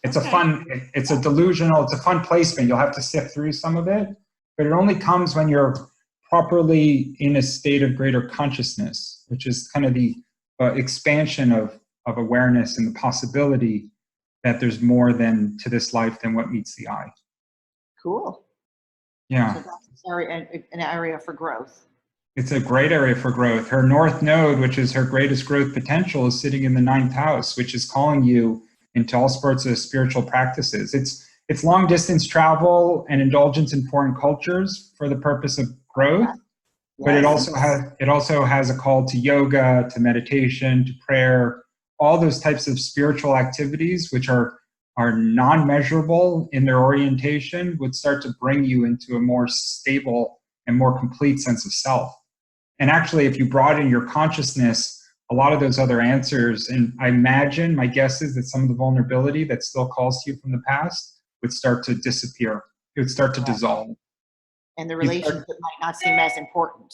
It's it's a delusional, it's a fun placement. You'll have to sift through some of it, but it only comes when you're properly in a state of greater consciousness, which is kind of the expansion of awareness and the possibility that there's more than to this life than what meets the eye. Cool. Yeah. So that's an area for growth. It's a great area for growth. Her north node, which is her greatest growth potential, is sitting in the 9th house, which is calling you into all sorts of spiritual practices. It's long distance travel and indulgence in foreign cultures for the purpose of growth, but it also has a call to yoga, to meditation, to prayer, all those types of spiritual activities which are non-measurable in their orientation would start to bring you into a more stable and more complete sense of self. And actually, if you broaden your consciousness, a lot of those other answers, and I imagine, my guess is that some of the vulnerability that still calls to you from the past would start to disappear. It would start to dissolve. And the relationship might not seem as important.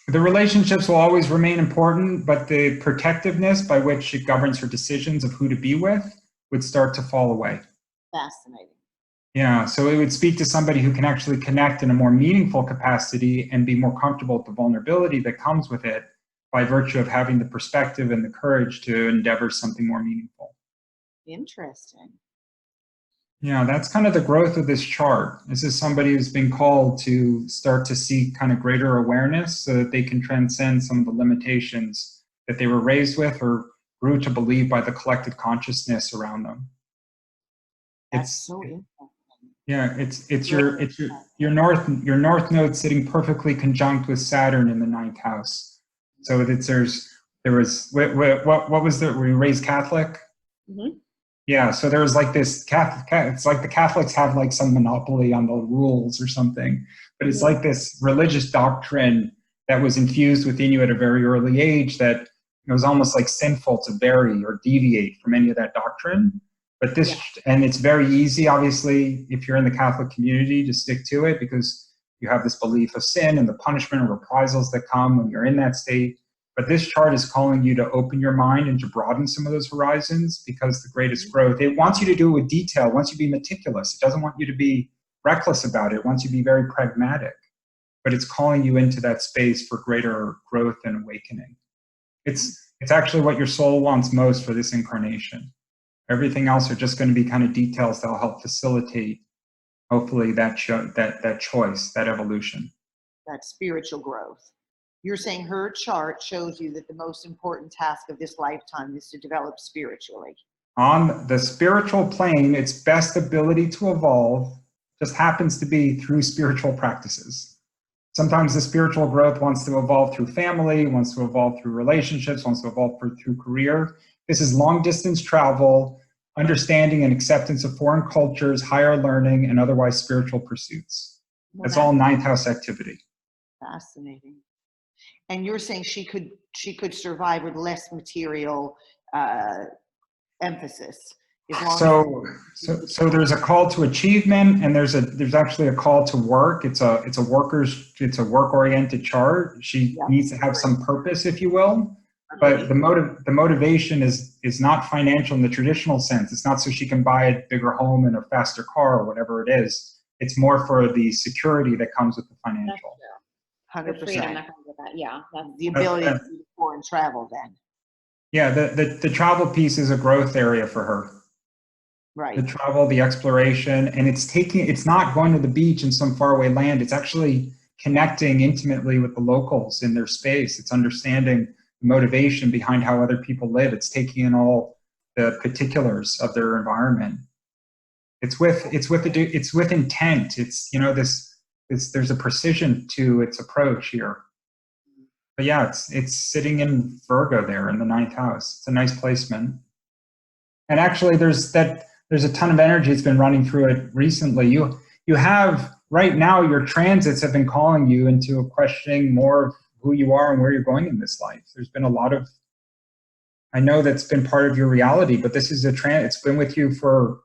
The relationships will always remain important, but the protectiveness by which it governs her decisions of who to be with would start to fall away. Fascinating. Yeah, so it would speak to somebody who can actually connect in a more meaningful capacity and be more comfortable with the vulnerability that comes with it, by virtue of having the perspective and the courage to endeavor something more meaningful. Interesting. Yeah, that's kind of the growth of this chart. This is somebody who's been called to start to seek kind of greater awareness so that they can transcend some of the limitations that they were raised with or grew to believe by the collected consciousness around them. That's so interesting. Yeah, it's your north node sitting perfectly conjunct with Saturn in the 9th house. So what was were you raised Catholic? Mm-hmm. Yeah, so there was like this it's like the Catholics have like some monopoly on the rules or something, but it's like this religious doctrine that was infused within you at a very early age that it was almost like sinful to vary or deviate from any of that doctrine. But and it's very easy, obviously, if you're in the Catholic community, to stick to it because you have this belief of sin and the punishment or reprisals that come when you're in that state. But this chart is calling you to open your mind and to broaden some of those horizons because the greatest growth, it wants you to do it with detail, it wants you to be meticulous. It doesn't want you to be reckless about it. It wants you to be very pragmatic. But it's calling you into that space for greater growth and awakening. It's actually what your soul wants most for this incarnation. Everything else are just going to be kind of details that will help facilitate hopefully that choice, that evolution. That spiritual growth. You're saying her chart shows you that the most important task of this lifetime is to develop spiritually. On the spiritual plane, its best ability to evolve just happens to be through spiritual practices. Sometimes the spiritual growth wants to evolve through family, wants to evolve through relationships, wants to evolve through career. This is long distance travel, understanding and acceptance of foreign cultures, higher learning, and otherwise spiritual pursuits. That's all ninth house activity. Fascinating. And you're saying she could survive with less material emphasis. So there's a call to achievement, and there's actually a call to work. It's a work-oriented chart. She needs to have some purpose, if you will. But the motivation is not financial in the traditional sense. It's not so she can buy a bigger home and a faster car or whatever it is. It's more for the security that comes with the financial. 100%. The freedom that comes with that. Yeah. That's The ability to do foreign travel then. Yeah, the travel piece is a growth area for her. Right. The travel, the exploration, and it's not going to the beach in some faraway land. It's actually connecting intimately with the locals in their space. It's understanding the motivation behind how other people live. It's taking in all the particulars of their environment. It's with intent. It's, there's a precision to its approach here. But yeah, it's sitting in Virgo there in the ninth house. It's a nice placement. And actually there's a ton of energy that's been running through it recently. You have, right now, your transits have been calling you into questioning more of who you are and where you're going in this life. There's been a lot of, I know that's been part of your reality, but this is it's been with you for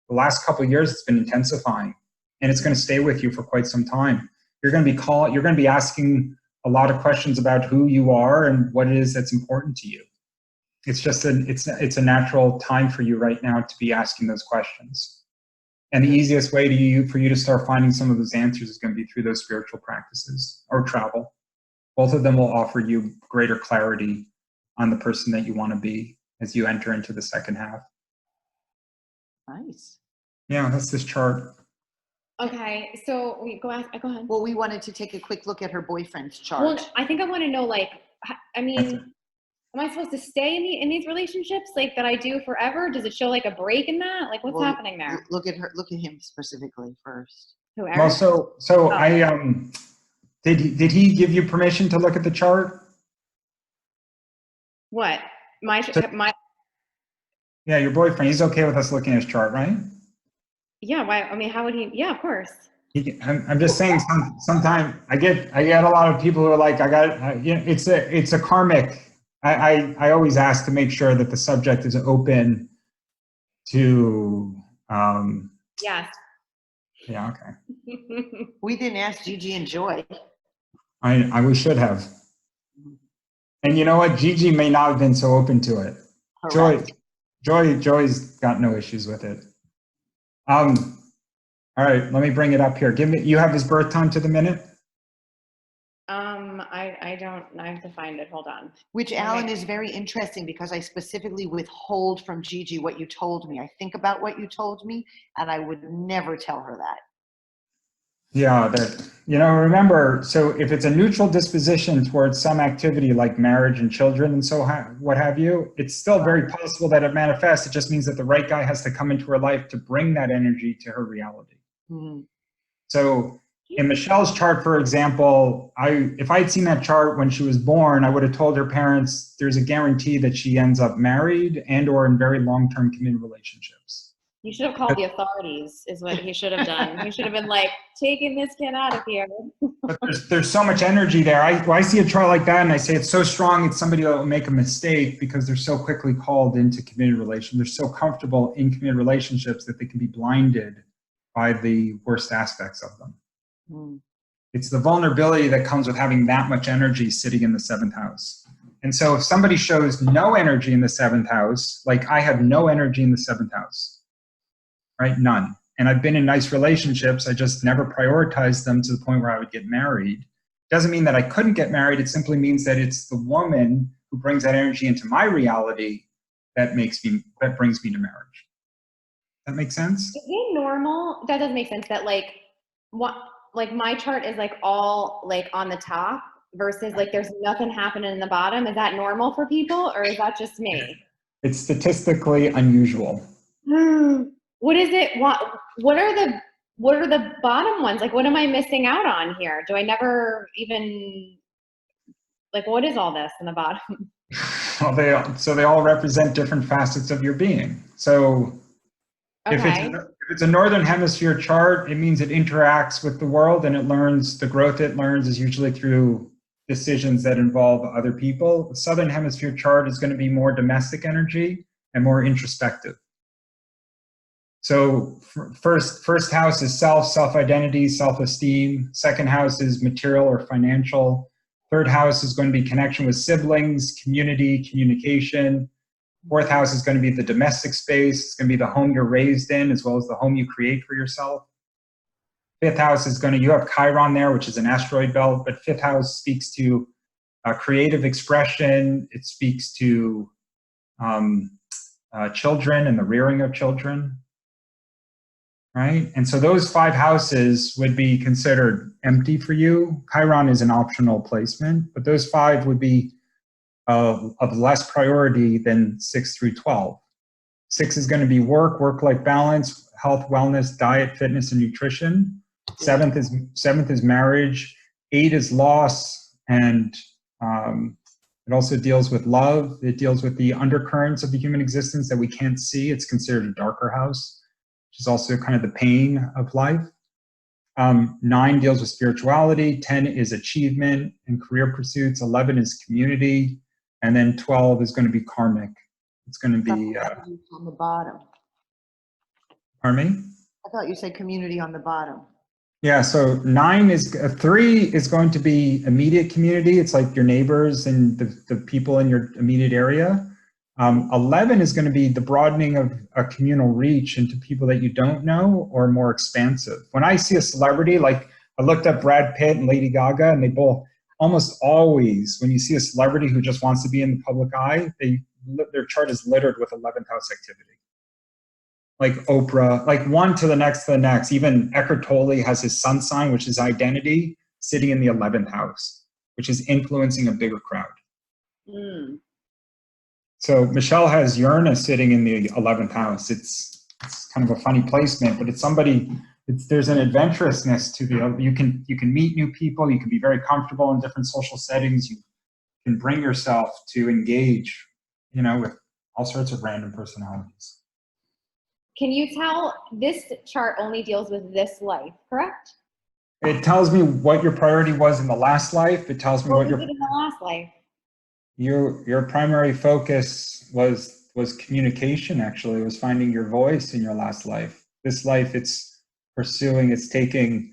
the last couple of years. It's been intensifying, and it's going to stay with you for quite some time. You're going to be asking a lot of questions about who you are and what it is that's important to you. It's just it's a natural time for you right now to be asking those questions. And the easiest way for you to start finding some of those answers is going to be through those spiritual practices or travel. Both of them will offer you greater clarity on the person that you want to be as you enter into the second half. Nice. Yeah, that's this chart. Okay, so go ahead. Well, we wanted to take a quick look at her boyfriend's chart. Well, I think I want to know, am I supposed to stay in these relationships that I do forever? Does it show a break in that? What's happening there? Look at him specifically first. Whoever. Well, I did he give you permission to look at the chart? What? Yeah, your boyfriend, he's okay with us looking at his chart, right? Yeah, why? I mean, how would he? Yeah, of course. I'm just saying. Sometimes I get a lot of people who are like, it's a karmic. I always ask to make sure that the subject is open to. Yes. Yeah. Okay. We didn't ask Gigi and Joy. We should have. And you know what? Gigi may not have been so open to it. Correct. Joy's got no issues with it. All right, let me bring it up here. You have his birth time to the minute? I don't, I have to find it. Hold on. Which, Alan, is very interesting because I specifically withhold from Gigi what you told me. I think about what you told me, and I would never tell her that. Yeah, remember, so if it's a neutral disposition towards some activity like marriage and children and so what have you, it's still very possible that it manifests. It just means that the right guy has to come into her life to bring that energy to her reality. Mm-hmm. So in Michelle's chart, for example, if I'd seen that chart when she was born, I would have told her parents there's a guarantee that she ends up married and or in very long-term committed relationships. You should have called the authorities, is what he should have done. He should have been taking this kid out of here. But there's so much energy there. I see a chart like that and I say it's so strong, it's somebody that will make a mistake because they're so quickly called into committed relations. They're so comfortable in committed relationships that they can be blinded by the worst aspects of them. Mm. It's the vulnerability that comes with having that much energy sitting in the seventh house. And so if somebody shows no energy in the seventh house, I have no energy in the seventh house. Right? None. And I've been in nice relationships. I just never prioritized them to the point where I would get married. Doesn't mean that I couldn't get married. It simply means that it's the woman who brings that energy into my reality that brings me to marriage. That makes sense? Is it normal? That doesn't make sense. That my chart is all on the top versus there's nothing happening in the bottom. Is that normal for people, or is that just me? It's statistically unusual. What is it? What are the bottom ones? What am I missing out on here? Do I never even what is all this in the bottom? Well, so they all represent different facets of your being. So Okay. if it's a northern hemisphere chart, it means it interacts with the world and it learns, the growth it learns is usually through decisions that involve other people. The southern hemisphere chart is going to be more domestic energy and more introspective. So first house is self-identity, self-esteem. Second house is material or financial. Third house is going to be connection with siblings, community, communication. Fourth house is going to be the domestic space. It's going to be the home you're raised in, as well as the home you create for yourself. Fifth house is going to, you have Chiron there, which is an asteroid belt, but fifth house speaks to creative expression. It speaks to children and the rearing of children, right? And so those 5 houses would be considered empty for you. Chiron is an optional placement, but those 5 would be of less priority than 6 through 12. 6 is going to be work-life balance, health, wellness, diet, fitness, and nutrition. Seventh is marriage. 8 is loss, and it also deals with love. It deals with the undercurrents of the human existence that we can't see. It's considered a darker house, which is also kind of the pain of life. 9 deals with spirituality. 10 is achievement and career pursuits. 11 is community. And then 12 is going to be karmic. It's going to be on the bottom. Pardon me? I thought you said community on the bottom. Yeah, so 3 is going to be immediate community. It's like your neighbors and the people in your immediate area. 11 is going to be the broadening of a communal reach into people that you don't know or more expansive. When I see a celebrity, like I looked up Brad Pitt and Lady Gaga, and they both, almost always, when you see a celebrity who just wants to be in the public eye, their chart is littered with 11th house activity. Like Oprah, like one to the next. Even Eckhart Tolle has his sun sign, which is identity, sitting in the 11th house, which is influencing a bigger crowd. Mm. So Michelle has Uranus sitting in the 11th house. It's kind of a funny placement, but it's somebody, there's an adventurousness to you can meet new people, you can be very comfortable in different social settings, you can bring yourself to engage, with all sorts of random personalities. Can you tell this chart only deals with this life, correct? It tells me what your priority was in the last life. It tells me what was it in the last life? Your primary focus was communication, actually. It was finding your voice in your last life. This life, it's pursuing, it's taking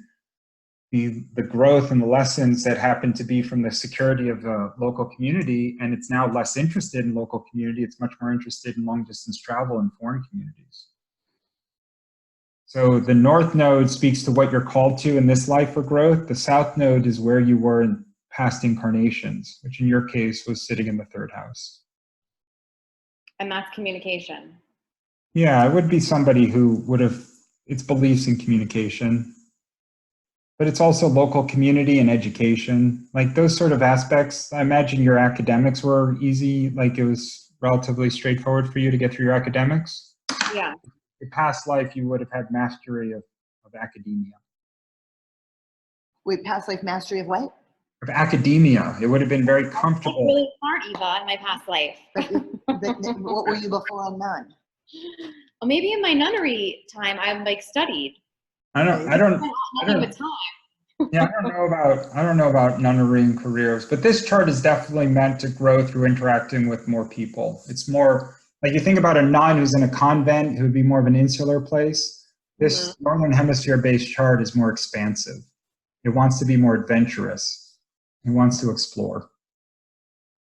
the growth and the lessons that happen to be from the security of the local community, and it's now less interested in local community. It's much more interested in long-distance travel and foreign communities. So the North Node speaks to what you're called to in this life for growth. The South Node is where you were in past incarnations, which in your case was sitting in the 3rd house. And that's communication. Yeah, it would be somebody who would have its beliefs in communication, but it's also local community and education, like those sort of aspects. I imagine your academics were easy, like it was relatively straightforward for you to get through your academics. Yeah. Your past life, you would have had mastery of academia. Wait, past life mastery of what? Of academia. It would have been very comfortable. I'm really smart, Eva, in my past life. What were you before a nun? Well, maybe in my nunnery time, I like studied. I don't know about nunnery and careers, but this chart is definitely meant to grow through interacting with more people. It's more like you think about a nun who's in a convent, who would be more of an insular place. This northern hemisphere based chart is more expansive. It wants to be more adventurous. It wants to explore.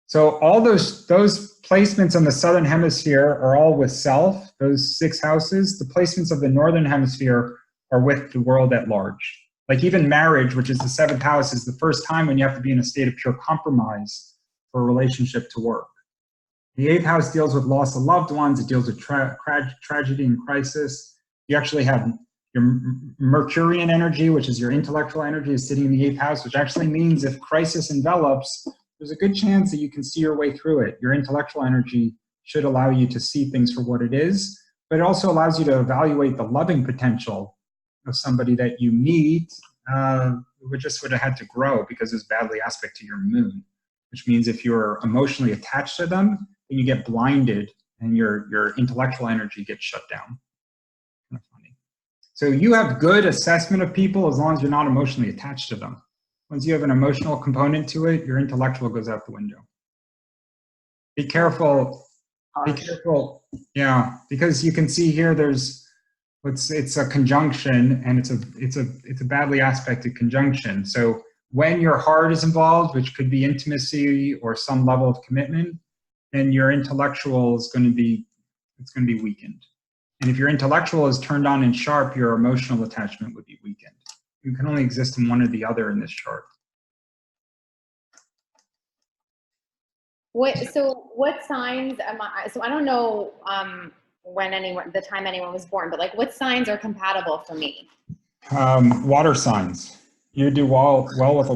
So all those placements on the southern hemisphere are all with self, those 6 houses. The placements of the northern hemisphere are with the world at large. Like even marriage, which is the 7th house, is the first time when you have to be in a state of pure compromise for a relationship to work. The 8th house deals with loss of loved ones. It deals with tragedy and crisis. You actually have your Mercurian energy, which is your intellectual energy, is sitting in the 8th house, which actually means if crisis envelops, there's a good chance that you can see your way through it. Your intellectual energy should allow you to see things for what it is, but it also allows you to evaluate the loving potential of somebody that you meet, which just would have had to grow because it's badly aspect to your moon. which means if you're emotionally attached to them, then you get blinded and your intellectual energy gets shut down. Kind of funny. So you have good assessment of people as long as you're not emotionally attached to them. Once you have an emotional component to it, your intellectual goes out the window. Be careful. Be careful. Yeah, because you can see here it's a conjunction, and it's a badly aspected conjunction. So when your heart is involved, which could be intimacy or some level of commitment, then your intellectual is going to be weakened. And if your intellectual is turned on and sharp, your emotional attachment would be weakened. You can only exist in one or the other in this chart. What signs am I? So I don't know the time anyone was born, but like what signs are compatible for me? Water signs. You do well with a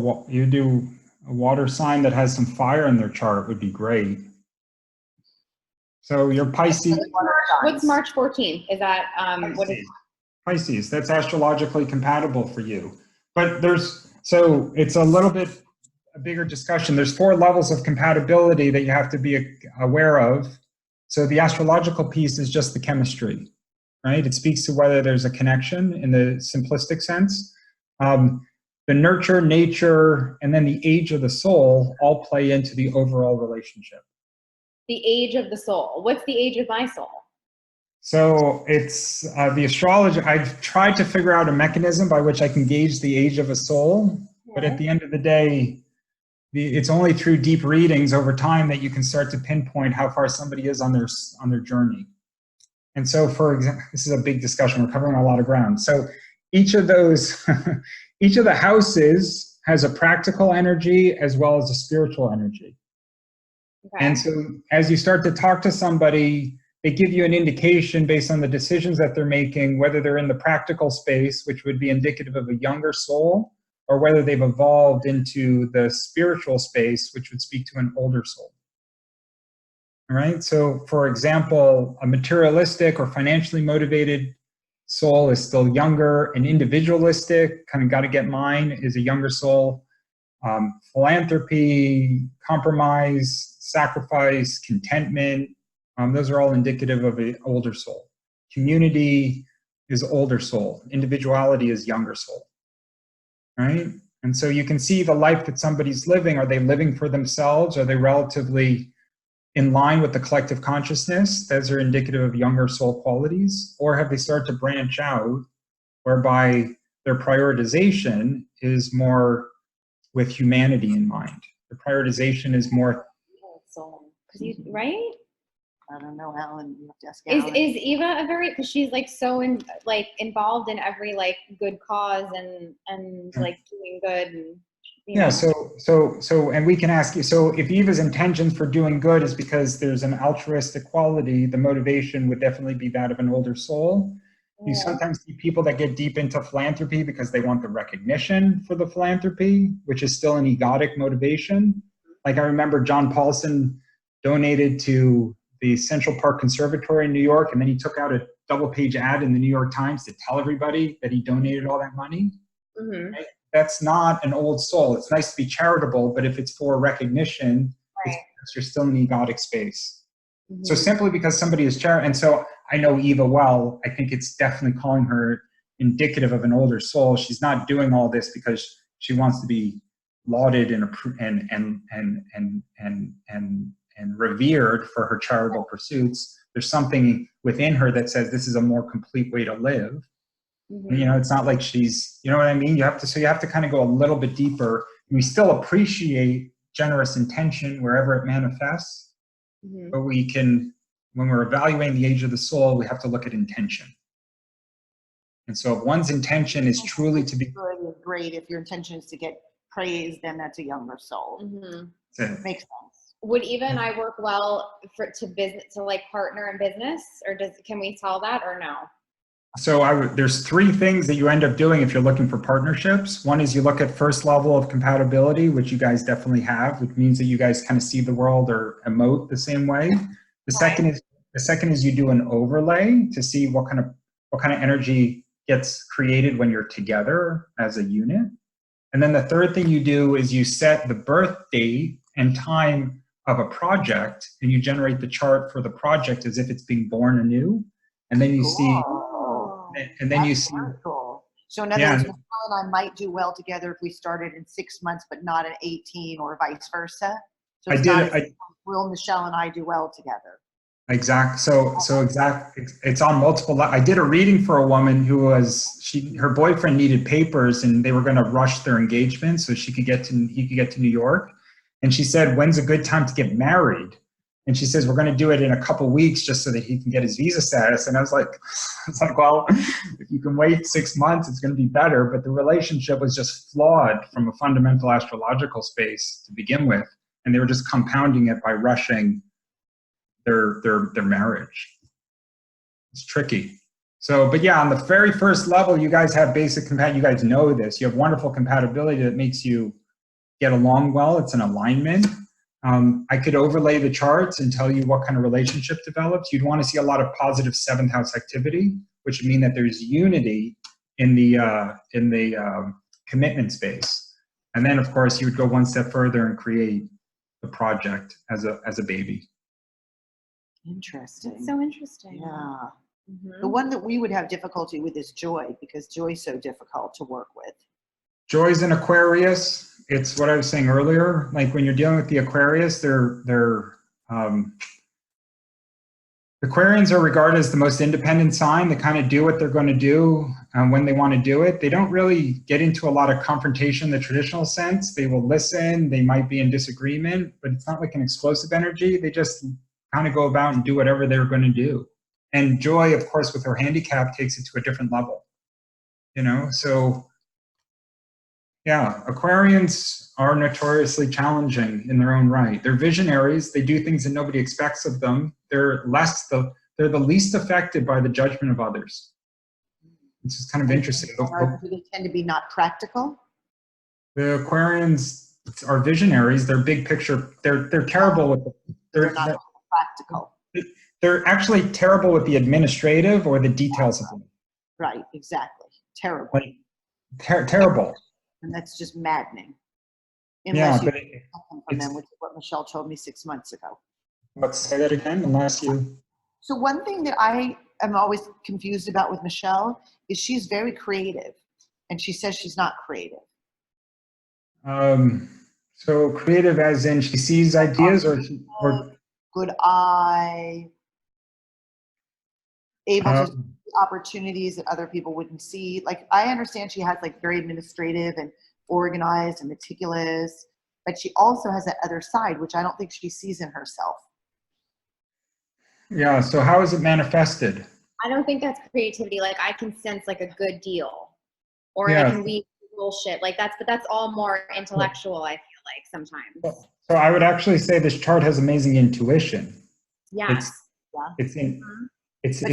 water sign that has some fire in their chart would be great. So your Pisces. What's March 14th? Is that what is Pisces? That's astrologically compatible for you. But it's a little bit a bigger discussion. There's 4 levels of compatibility that you have to be aware of. So the astrological piece is just the chemistry, right? It speaks to whether there's a connection in the simplistic sense. The nurture, nature, and then the age of the soul all play into the overall relationship. the age of the soul? What's the age of my soul? So it's the astrology. I've tried to figure out a mechanism by which I can gauge the age of a soul, but at the end of the day, it's only through deep readings over time that you can start to pinpoint how far somebody is on their journey. And so, for example, this is a big discussion. We're covering a lot of ground. So each of those, each of the houses has a practical energy as well as a spiritual energy. Okay. And so as you start to talk to somebody, they give you an indication based on the decisions that they're making, whether they're in the practical space, which would be indicative of a younger soul, or whether they've evolved into the spiritual space, which would speak to an older soul. All right. So for example, a materialistic or financially motivated soul is still younger. An individualistic, kind of got to get mine, is a younger soul. Philanthropy, compromise, sacrifice, contentment, those are all indicative of an older soul. Community is older soul. Individuality is younger soul. Right? And so you can see the life that somebody's living. Are they living for themselves? Are they relatively in line with the collective consciousness? Those are indicative of younger soul qualities. Or have they started to branch out, whereby their prioritization is more with humanity in mind? The prioritization is more... Right? I don't know, Alan. You have to ask Is Alan. Eva a very, because she's like so involved in every like good cause and like doing good and you know. So and we can ask you, so if Eva's intentions for doing good is because there's an altruistic quality, the motivation would definitely be that of an older soul. You sometimes see people that get deep into philanthropy because they want the recognition for the philanthropy, which is still an egotic motivation. Like I remember John Paulson donated to the Central Park Conservatory in New York, and then he took out a double-page ad in the New York Times to tell everybody that he donated all that money. Mm-hmm. Right? That's not an old soul. It's nice to be charitable, but if it's for recognition, Right. you're still in the egotic space. Mm-hmm. So simply because somebody is charitable, and so I know Eva well, I think it's definitely calling her indicative of an older soul. She's not doing all this because she wants to be lauded and revered for her charitable pursuits. There's something within her that says this is a more complete way to live. Mm-hmm. You know, it's not like she's, you know what I mean? You have to kind of go a little bit deeper. We still appreciate generous intention wherever it manifests, Mm-hmm. but we can, when we're evaluating the age of the soul, we have to look at intention. And so if one's intention is truly to be great, if your intention is to get praised, then that's a younger soul. Mm-hmm. Makes sense. Would Eva and I work well to like partner in business, or can we tell that or no? So there's 3 things that you end up doing if you're looking for partnerships. One is you look at first level of compatibility, which you guys definitely have, which means that you guys kind of see the world or emote the same way. The second is you do an overlay to see what kind of energy gets created when you're together as a unit. And then the third thing you do is you set the birth date and time of a project, and you generate the chart for the project as if it's being born anew. And then you see, and then you see, very cool. So in other yeah, words, Michelle and I might do well together if we started in 6 months, but not in 18, or vice versa. So it's will Michelle and I do well together? It's on multiple. I did a reading for a woman who was, her boyfriend needed papers and they were going to rush their engagement so he could get to New York. And she said, when's a good time to get married? And she says, we're going to do it in a couple weeks just so that he can get his visa status. And I was like, well, if you can wait 6 months, it's going to be better. But the relationship was just flawed from a fundamental astrological space to begin with. And they were just compounding it by rushing their marriage. It's tricky. So, but yeah, on the very first level, you guys have basic you guys know this. You have wonderful compatibility that makes you get along well. It's an alignment. I could overlay the charts and tell you what kind of relationship develops. You'd want to see a lot of positive 7th house activity, which would mean that there's unity in the commitment space. And then, of course, you would go one step further and create the project as a baby. Interesting. It's so interesting. Yeah. The one that we would have difficulty with is Joy, because Joy's so difficult to work with. Joy's in Aquarius. It's what I was saying earlier. Like when you're dealing with the Aquarius, Aquarians are regarded as the most independent sign. They kind of do what they're going to do when they want to do it. They don't really get into a lot of confrontation in the traditional sense. They will listen. They might be in disagreement, but it's not like an explosive energy. They just kind of go about and do whatever they're going to do. And Joy, of course, with her handicap, takes it to a different level. You know, so yeah, Aquarians are notoriously challenging in their own right. They're visionaries. They do things that nobody expects of them. They're the least affected by the judgment of others. It's just kind of interesting. Do they tend to be not practical? The Aquarians are visionaries. They're big picture. They're terrible with They're not practical. They're actually terrible with the administrative or the details of them. Right, exactly. Terrible. Like, terrible. And that's just maddening. Unless you from them, which is what Michelle told me 6 months ago. Let's say that again, unless you... So one thing that I am always confused about with Michelle is she's very creative, and she says she's not creative. So creative as in she sees ideas or good eye, able to see opportunities that other people wouldn't see. Like, I understand she has like very administrative and organized and meticulous, but she also has that other side, which I don't think she sees in herself. Yeah, so how is it manifested? I don't think that's creativity. Like, I can sense like a good deal, or Yeah. I can weave bullshit. Like but that's all more intellectual, I feel like sometimes. So I would actually say this chart has amazing intuition. Yes. It's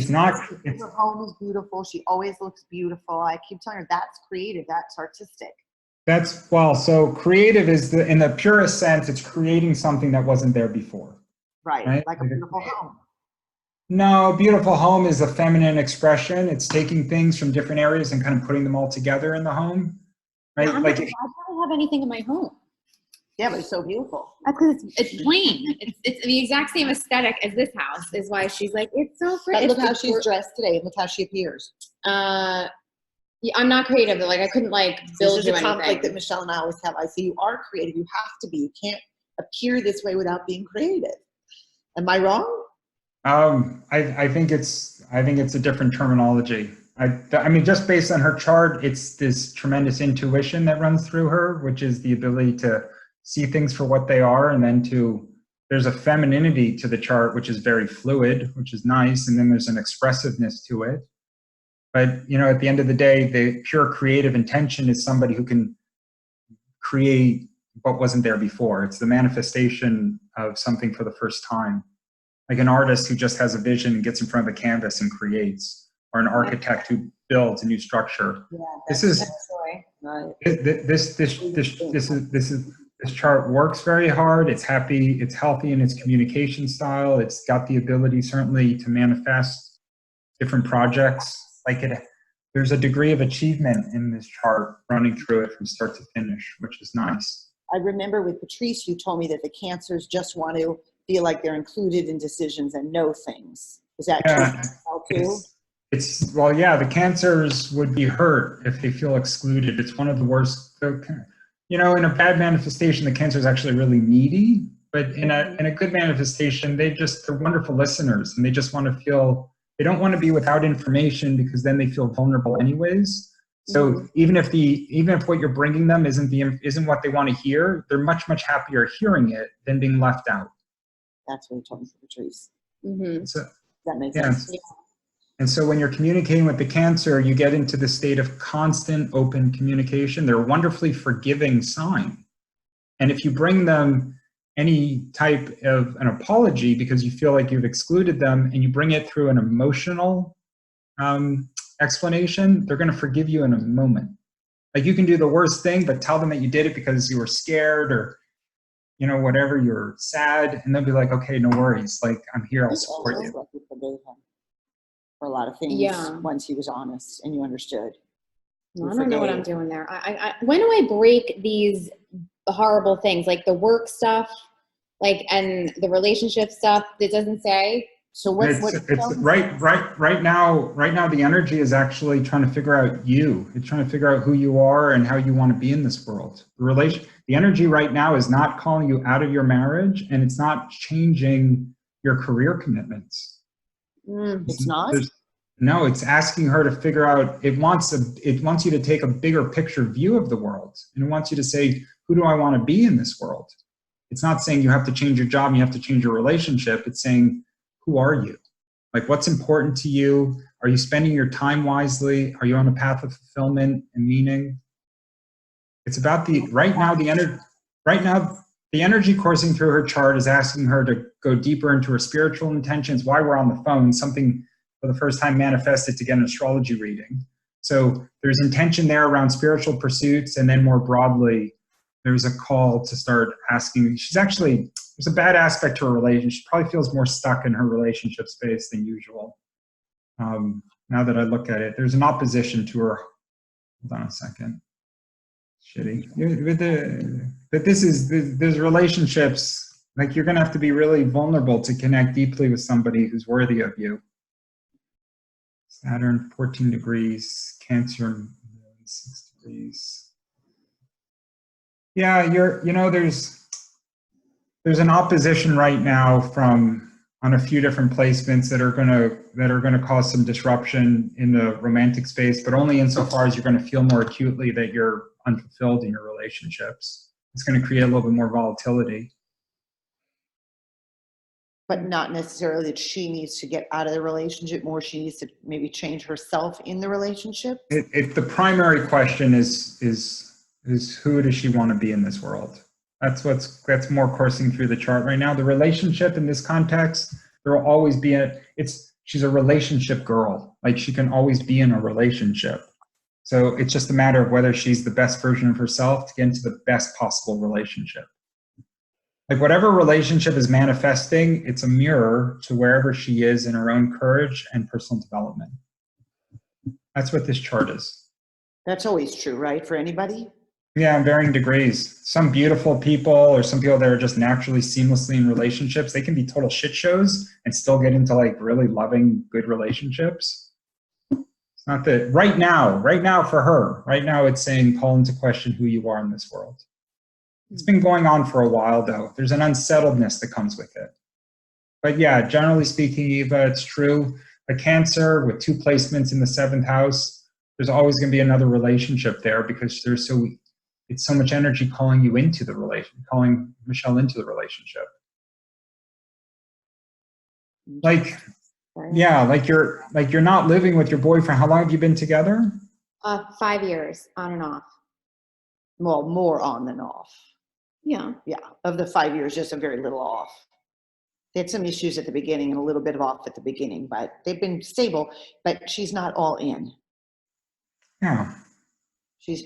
not. Her home is beautiful. She always looks beautiful. I keep telling her that's creative. That's artistic. So creative is in the purest sense, it's creating something that wasn't there before. Right? Like a beautiful home. No, beautiful home is a feminine expression. It's taking things from different areas and kind of putting them all together in the home. Right? Yeah, like I don't have anything in my home. Yeah, but it's so beautiful. That's because it's plain. It's the exact same aesthetic as this house. Is why she's like, it's so pretty. But look how she's dressed today. Look how she appears. Yeah, I'm not creative. Like, I couldn't like build you anything. This is a conflict that Michelle and I always have. I say you are creative. You have to be. You can't appear this way without being creative. Am I wrong? I think it's a different terminology. I mean, just based on her chart, it's this tremendous intuition that runs through her, which is the ability to see things for what they are, and then there's a femininity to the chart, which is very fluid, which is nice, and then there's an expressiveness to it. But, you know, at the end of the day, the pure creative intention is somebody who can create what wasn't there before. It's the manifestation of something for the first time. Like an artist who just has a vision and gets in front of a canvas and creates, or an architect who builds a new structure. Yeah, this chart works very hard. It's happy. It's healthy in its communication style. It's got the ability certainly to manifest different projects. There's a degree of achievement in this chart running through it from start to finish, which is nice. I remember with Patrice, you told me that the Cancers just want to feel like they're included in decisions and know things. Is that Yeah, true too? well, yeah, the Cancers would be hurt if they feel excluded. It's one of the worst. You know, in a bad manifestation, the Cancer is actually really needy, but in a good manifestation, they're wonderful listeners, and they just want to feel. They don't want to be without information because then they feel vulnerable anyways. So even if what you're bringing them isn't what they want to hear, they're much happier hearing it than being left out. That's what he told me for Patrice. So, That makes sense. Yeah. And so when you're communicating with the Cancer, you get into the state of constant open communication. They're a wonderfully forgiving sign. And if you bring them any type of an apology because you feel like you've excluded them and you bring it through an emotional explanation, they're going to forgive you in a moment. Like you can do the worst thing, but tell them that you did it because you were scared or, you know, whatever, you're sad. And they'll be like, okay, no worries. Like, I'm here, I'll support you. For a lot of things, once he was honest and you understood. I don't know what I'm doing there. When do I break these horrible things, like the work stuff, like, and the relationship stuff? It doesn't say. So what's right now the energy is actually trying to figure out you. It's trying to figure out who you are and how you want to be in this world. The energy right now is not calling you out of your marriage, and it's not changing your career commitments. It's not? No, it's asking her to figure out, it wants you to take a bigger picture view of the world. And it wants you to say, who do I want to be in this world? It's not saying you have to change your job and you have to change your relationship. It's saying, who are you? Like, what's important to you? Are you spending your time wisely? Are you on a path of fulfillment and meaning? It's about right now the energy coursing through her chart is asking her to go deeper into her spiritual intentions. While we're on the phone, something for the first time manifested to get an astrology reading. So there's intention there around spiritual pursuits, and then more broadly, there's a call to start asking. There's a bad aspect to her relationship. She probably feels more stuck in her relationship space than usual. Now that I look at it, there's an opposition to her. Hold on a second. Shitty. But there's relationships, like you're going to have to be really vulnerable to connect deeply with somebody who's worthy of you. Saturn, 14 degrees, Cancer, 6 degrees. Yeah, there's an opposition right now on a few different placements that are going to cause some disruption in the romantic space, but only insofar as you're going to feel more acutely that you're unfulfilled in your relationships. It's going to create a little bit more volatility. But not necessarily that she needs to get out of the relationship more. She needs to maybe change herself in the relationship. The primary question is who does she want to be in this world? That's more coursing through the chart right now. The relationship in this context, there will always be she's a relationship girl. Like, she can always be in a relationship. So it's just a matter of whether she's the best version of herself to get into the best possible relationship. Like, whatever relationship is manifesting, it's a mirror to wherever she is in her own courage and personal development. That's what this chart is. That's always true, right? For anybody? Yeah, in varying degrees. Some beautiful people, or some people that are just naturally seamlessly in relationships, they can be total shit shows and still get into like really loving, good relationships. It's not that right now for her, right now it's saying call into question who you are in this world. It's been going on for a while though. There's an unsettledness that comes with it. But yeah, generally speaking, Eva, it's true. A Cancer with 2 placements in the 7th house, there's always going to be another relationship there because it's so much energy calling you into the relationship, calling Michelle into the relationship. Like, yeah, like you're not living with your boyfriend. How long have you been together? 5 years, on and off. Well, more on than off. Yeah. Yeah. Of the 5 years, just a very little off. They had some issues at the beginning and a little bit of off at the beginning, but they've been stable, but she's not all in. Yeah. She's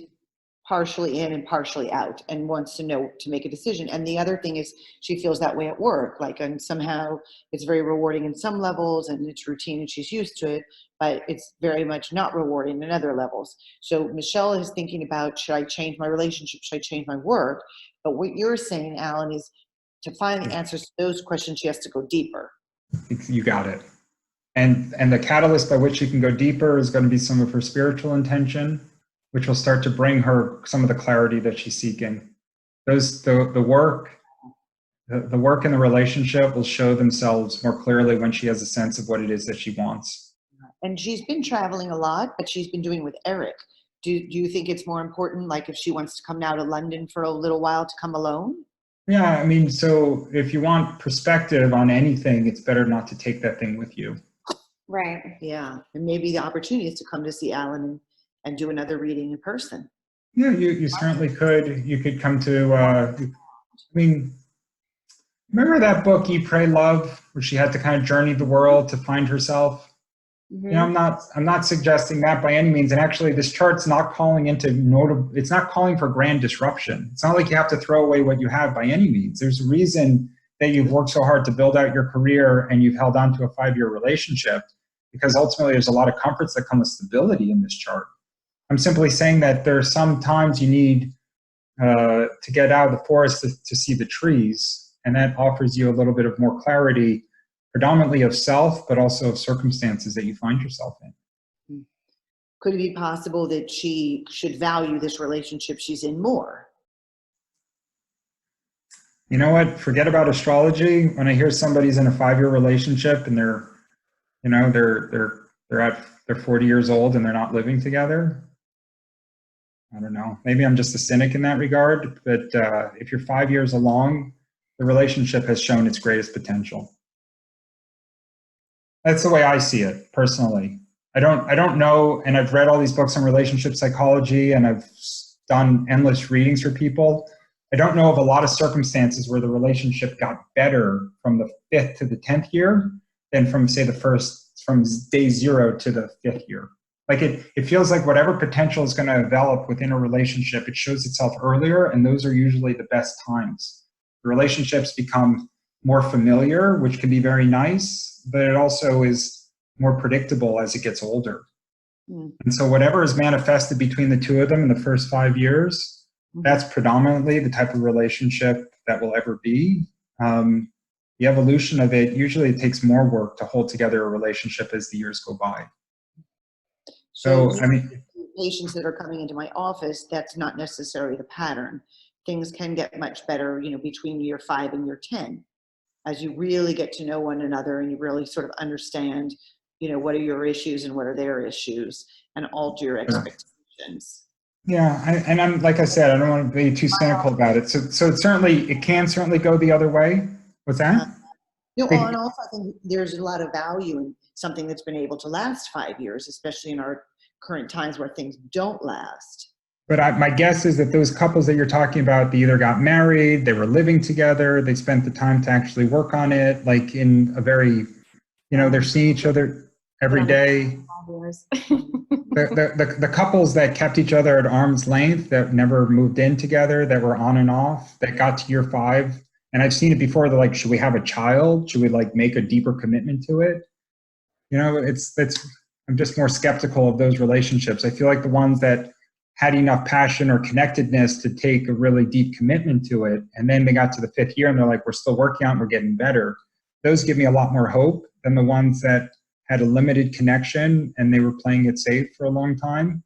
partially in and partially out and wants to know to make a decision. And the other thing is she feels that way at work, and somehow it's very rewarding in some levels and it's routine and she's used to it, but it's very much not rewarding in other levels. So Michelle is thinking about, should I change my relationship? Should I change my work? But what you're saying, Alan, is to find the answers to those questions, she has to go deeper. You got it. And the catalyst by which she can go deeper is going to be some of her spiritual intention, which will start to bring her some of the clarity that she's seeking. The work in the relationship will show themselves more clearly when she has a sense of what it is that she wants. And she's been traveling a lot, but she's been doing with Eric. Do you think it's more important, like if she wants to come now to London for a little while, to come alone? Yeah, I mean, so if you want perspective on anything, it's better not to take that thing with you. Right. Yeah. And maybe the opportunity is to come to see Alan and do another reading in person. Yeah, you certainly could. You could come to, I mean, remember that book, Eat, Pray, Love, where she had to kind of journey the world to find herself? Mm-hmm. You know, I'm not suggesting that by any means. And actually, this chart's not calling it's not calling for grand disruption. It's not like you have to throw away what you have by any means. There's a reason that you've worked so hard to build out your career and you've held on to a 5-year relationship, because ultimately there's a lot of comforts that come with stability in this chart. I'm simply saying that there are some times you need to get out of the forest to see the trees, and that offers you a little bit of more clarity, predominantly of self, but also of circumstances that you find yourself in. Could it be possible that she should value this relationship she's in more? You know what? Forget about astrology. When I hear somebody's in a 5-year relationship and they're 40 years old and they're not living together, I don't know. Maybe I'm just a cynic in that regard. But if you're 5 years along, the relationship has shown its greatest potential. That's the way I see it personally. I don't know, and I've read all these books on relationship psychology, and I've done endless readings for people. I don't know of a lot of circumstances where the relationship got better from the 5th to the 10th year than from, say, from day 0 to the 5th year. Like it feels like whatever potential is going to develop within a relationship, it shows itself earlier, and those are usually the best times. The relationships become more familiar, which can be very nice, but it also is more predictable as it gets older. And so whatever is manifested between the two of them in the first 5 years, that's predominantly the type of relationship that will ever be. The evolution of it, usually it takes more work to hold together a relationship as the years go by. So, I mean, patients that are coming into my office, that's not necessarily the pattern. Things can get much better, between year 5 and year 10, as you really get to know one another and you really sort of understand, what are your issues and what are their issues, and alter your expectations. Yeah, and I'm, like I said, I don't want to be too cynical about it. So it can certainly go the other way. What's that? And also I think there's a lot of value in something that's been able to last 5 years, especially in our current times where things don't last. But my guess is that those couples that you're talking about, they either got married, they were living together, they spent the time to actually work on it, like in a very, they're seeing each other every day. The couples that kept each other at arm's length, that never moved in together, that were on and off, that got to year 5. And I've seen it before. They're like, should we have a child? Should we make a deeper commitment to it? I'm just more skeptical of those relationships. I feel like the ones that had enough passion or connectedness to take a really deep commitment to it, and then they got to the 5th year and they're like, we're still working on it, we're getting better. Those give me a lot more hope than the ones that had a limited connection and they were playing it safe for a long time.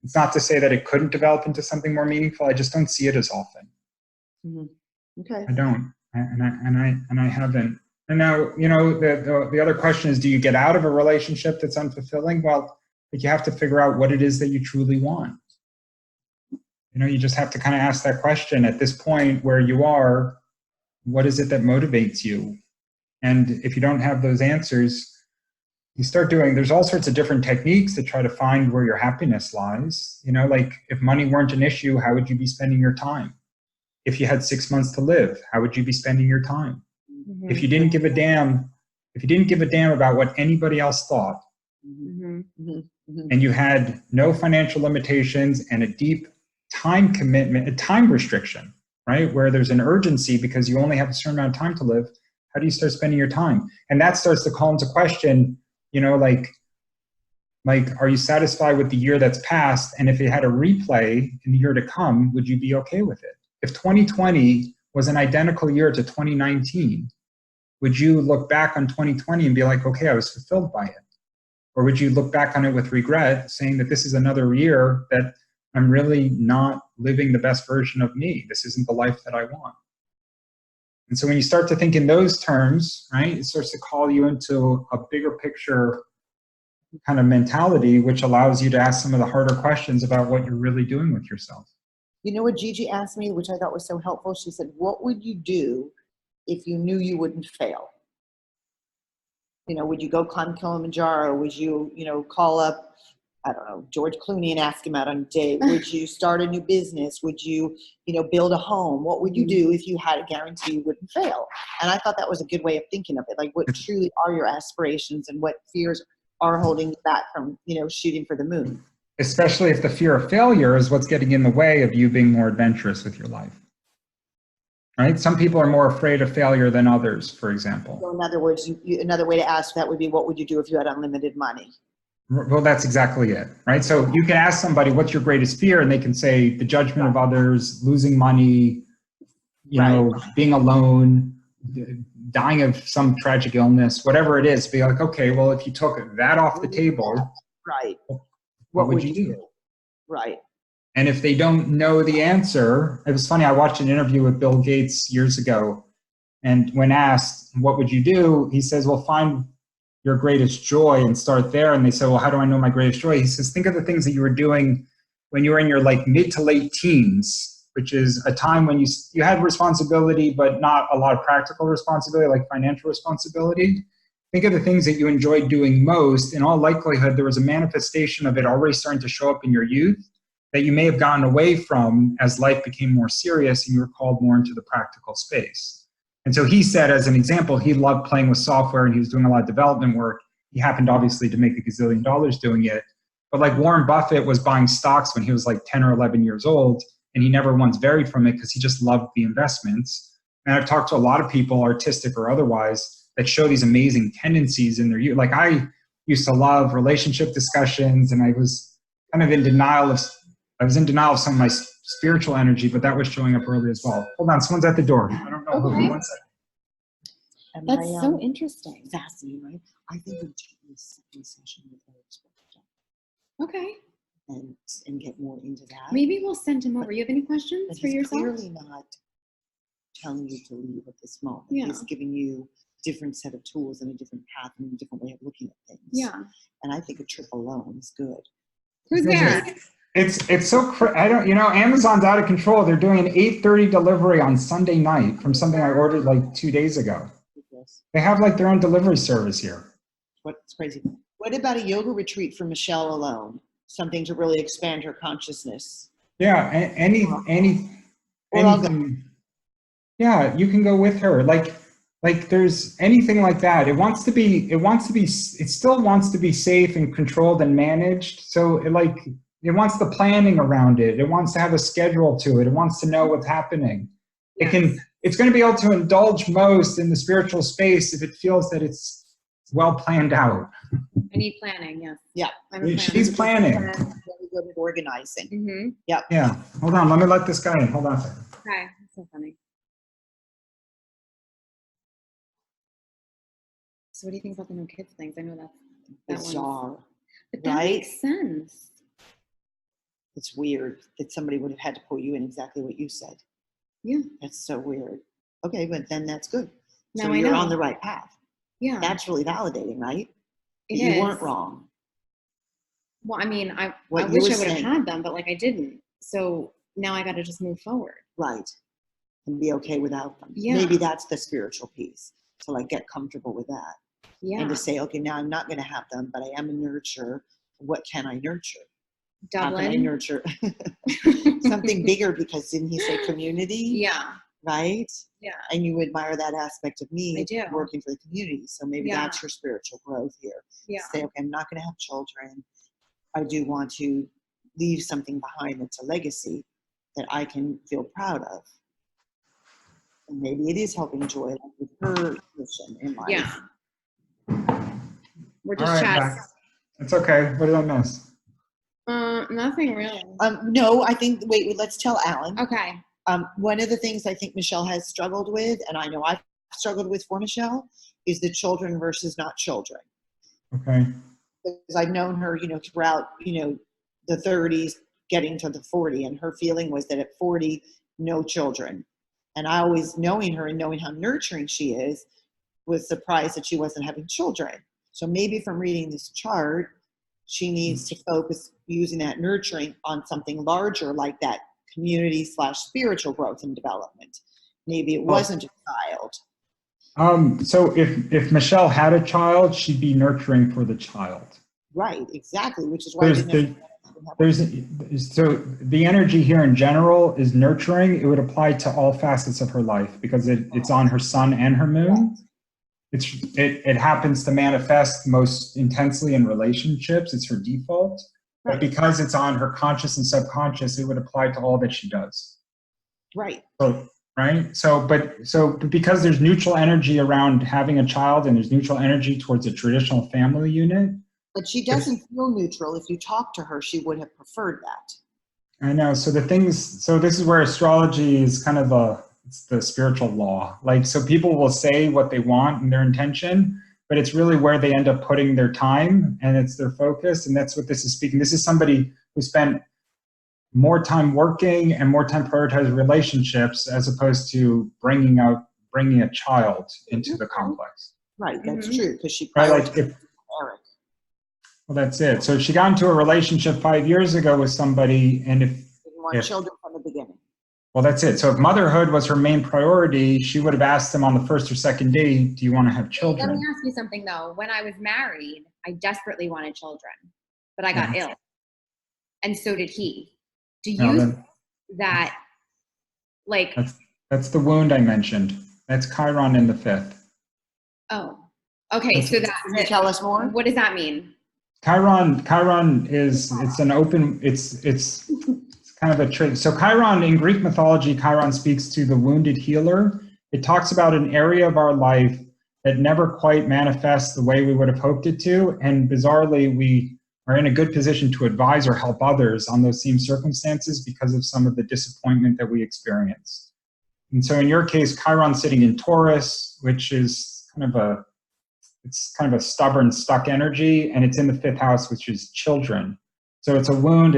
It's not to say that it couldn't develop into something more meaningful. I just don't see it as often. Okay. I don't, and I haven't. And now, the other question is, do you get out of a relationship that's unfulfilling? Well, you have to figure out what it is that you truly want. You just have to kind of ask that question at this point where you are. What is it that motivates you? And if you don't have those answers, you start there's all sorts of different techniques to try to find where your happiness lies. Like if money weren't an issue, how would you be spending your time? If you had 6 months to live, how would you be spending your time? If you didn't give a damn about what anybody else thought, and you had no financial limitations and a deep time commitment, a time restriction, right? Where there's an urgency because you only have a certain amount of time to live, how do you start spending your time? And that starts to call into question, like, are you satisfied with the year that's passed? And if it had a replay in the year to come, would you be okay with it? if 2020 was an identical year to 2019, would you look back on 2020 and be like, okay, I was fulfilled by it? Or would you look back on it with regret, saying that this is another year that I'm really not living the best version of me? This isn't the life that I want. And so when you start to think in those terms, right, it starts to call you into a bigger picture kind of mentality, which allows you to ask some of the harder questions about what you're really doing with yourself. You know what Gigi asked me, which I thought was so helpful? She said, what would you do if you knew you wouldn't fail? You know, would you go climb Kilimanjaro? Would you, you know, call up, I don't know, George Clooney and ask him out on a date? Would you start a new business? Would you, you know, build a home? What would you do if you had a guarantee you wouldn't fail? And I thought that was a good way of thinking of it. Like, what truly are your aspirations and what fears are holding you back from, you know, shooting for the moon? Especially if the fear of failure is what's getting in the way of you being more adventurous with your life. Right? Some people are more afraid of failure than others, for example. So in other words, another way to ask that would be, what would you do if you had unlimited money? Well, that's exactly it, right? So you can ask somebody, what's your greatest fear? And they can say the judgment of others, losing money, you know, being alone, dying of some tragic illness, whatever it is. Be like, okay, well, if you took that off the table, right, what would you do? Right. And if they don't know the answer, it was funny, I watched an interview with Bill Gates years ago, and when asked, what would you do? He says, well, find your greatest joy and start there. And they said, well, how do I know my greatest joy? He says, think of the things that you were doing when you were in your like mid to late teens, which is a time when you had responsibility, but not a lot of practical responsibility, like financial responsibility. Think of the things that you enjoyed doing most. In all likelihood, there was a manifestation of it already starting to show up in your youth that you may have gotten away from as life became more serious and you were called more into the practical space. And so he said, as an example, he loved playing with software and he was doing a lot of development work. He happened obviously to make $1 gazillion doing it. But like Warren Buffett was buying stocks when he was like 10 or 11 years old, and he never once varied from it because he just loved the investments. And I've talked to a lot of people, artistic or otherwise, that show these amazing tendencies in their youth. Like I used to love relationship discussions, and I was kind of in denial of some of my spiritual energy, but that was showing up early as well. Hold on, someone's at the door. I don't know who. 1 second. That's so interesting. Fascinating, right? I think we take this second session with her Okay. and get more into that. Maybe we'll send him over. You have any questions for yourself? Clearly not telling you to leave at this moment. Yeah. He's giving you a different set of tools and a different path and a different way of looking at things. Yeah. And I think a trip alone is good. Who's there? It's so I don't, you know, Amazon's out of control. They're doing an 8:30 delivery on Sunday night from something I ordered like 2 days ago. They have like their own delivery service here. What's crazy? What about a yoga retreat for Michelle alone? Something to really expand her consciousness. Yeah, anything. Yeah, you can go with her. Like there's anything like that. It still wants to be safe and controlled and managed. So it wants the planning around it. It wants to have a schedule to it. It wants to know what's happening. Yes. It's going to be able to indulge most in the spiritual space if it feels that it's well planned out. I need planning, yes. Yeah. She's planning. Very good at organizing. Mm-hmm. Yep. Yeah. Hold on. Let me let this guy in. Hold on a second. Okay. That's so funny. So what do you think about the no kids things? I know that Bizarre. But that right? makes sense. It's weird that somebody would have had to pull you in exactly what you said. Yeah. That's so weird. Okay, but then that's good. Now So I you're know. on the right path. Yeah. That's really validating, right? It You is. weren't wrong. Well, I mean, I What you wish were I would have saying. had them, but like I didn't. So now I got to just move forward. Right. And be okay without them. Yeah. Maybe that's the spiritual piece. To like get comfortable with that. Yeah. And to say, okay, now I'm not going to have them, but I am a nurturer. What can I nurture? How can I Dublin. nurture something bigger? Because didn't he say community? Yeah. Right? Yeah. And you admire that aspect of me I do. working for the community. So maybe Yeah. that's your spiritual growth here. Yeah. Say, okay, I'm not going to have children. I do want to leave something behind that's a legacy that I can feel proud of. And maybe it is helping Joy like with her mission in life. Yeah. We're All just right, chatting. back. It's okay. What did I miss? Nothing really. No, I think, wait, let's tell Alan. Okay. One of the things I think Michelle has struggled with, and I know I've struggled with for Michelle, is the children versus not children. Okay. Because I've known her, throughout, the 30s, getting to the 40, and her feeling was that at 40, no children. And I always, knowing her and knowing how nurturing she is, was surprised that she wasn't having children. So maybe from reading this chart, she needs to focus using that nurturing on something larger, like that community/spiritual growth and development. Maybe it wasn't a child. So if Michelle had a child, she'd be nurturing for the child. Right, exactly, which is why so the energy here in general is nurturing. It would apply to all facets of her life because it's on her sun and her moon. It happens to manifest most intensely in relationships. It's her default. But because it's on her conscious and subconscious, it would apply to all that she does. Right. So because there's neutral energy around having a child and there's neutral energy towards a traditional family unit. But she doesn't feel neutral. If you talk to her, she would have preferred that. I know. So this is where astrology is kind of it's the spiritual law. Like, so people will say what they want and their intention, but it's really where they end up putting their time and it's their focus. And that's what this is speaking. This is somebody who spent more time working and more time prioritizing relationships as opposed to bringing a child into the complex. Right, that's true, because she prioritized Eric. Well, that's it. So if she got into a relationship 5 years ago with somebody, and if didn't want children from the beginning. Well, that's it. So if motherhood was her main priority, she would have asked him on the first or second date, do you want to have children? Let me ask you something, though. When I was married, I desperately wanted children, but I got ill. And so did he. Do you think that, like... That's the wound I mentioned. That's Chiron in the 5th. Oh, okay. So that... Can you tell us more? What does that mean? Chiron is, it's an open, it's kind of a trick. So Chiron, in Greek mythology, Chiron speaks to the wounded healer. It talks about an area of our life that never quite manifests the way we would have hoped it to. And bizarrely, we are in a good position to advise or help others on those same circumstances because of some of the disappointment that we experience. And so in your case, Chiron sitting in Taurus, which is kind of a stubborn, stuck energy, and it's in the 5th house, which is children. So it's a wound,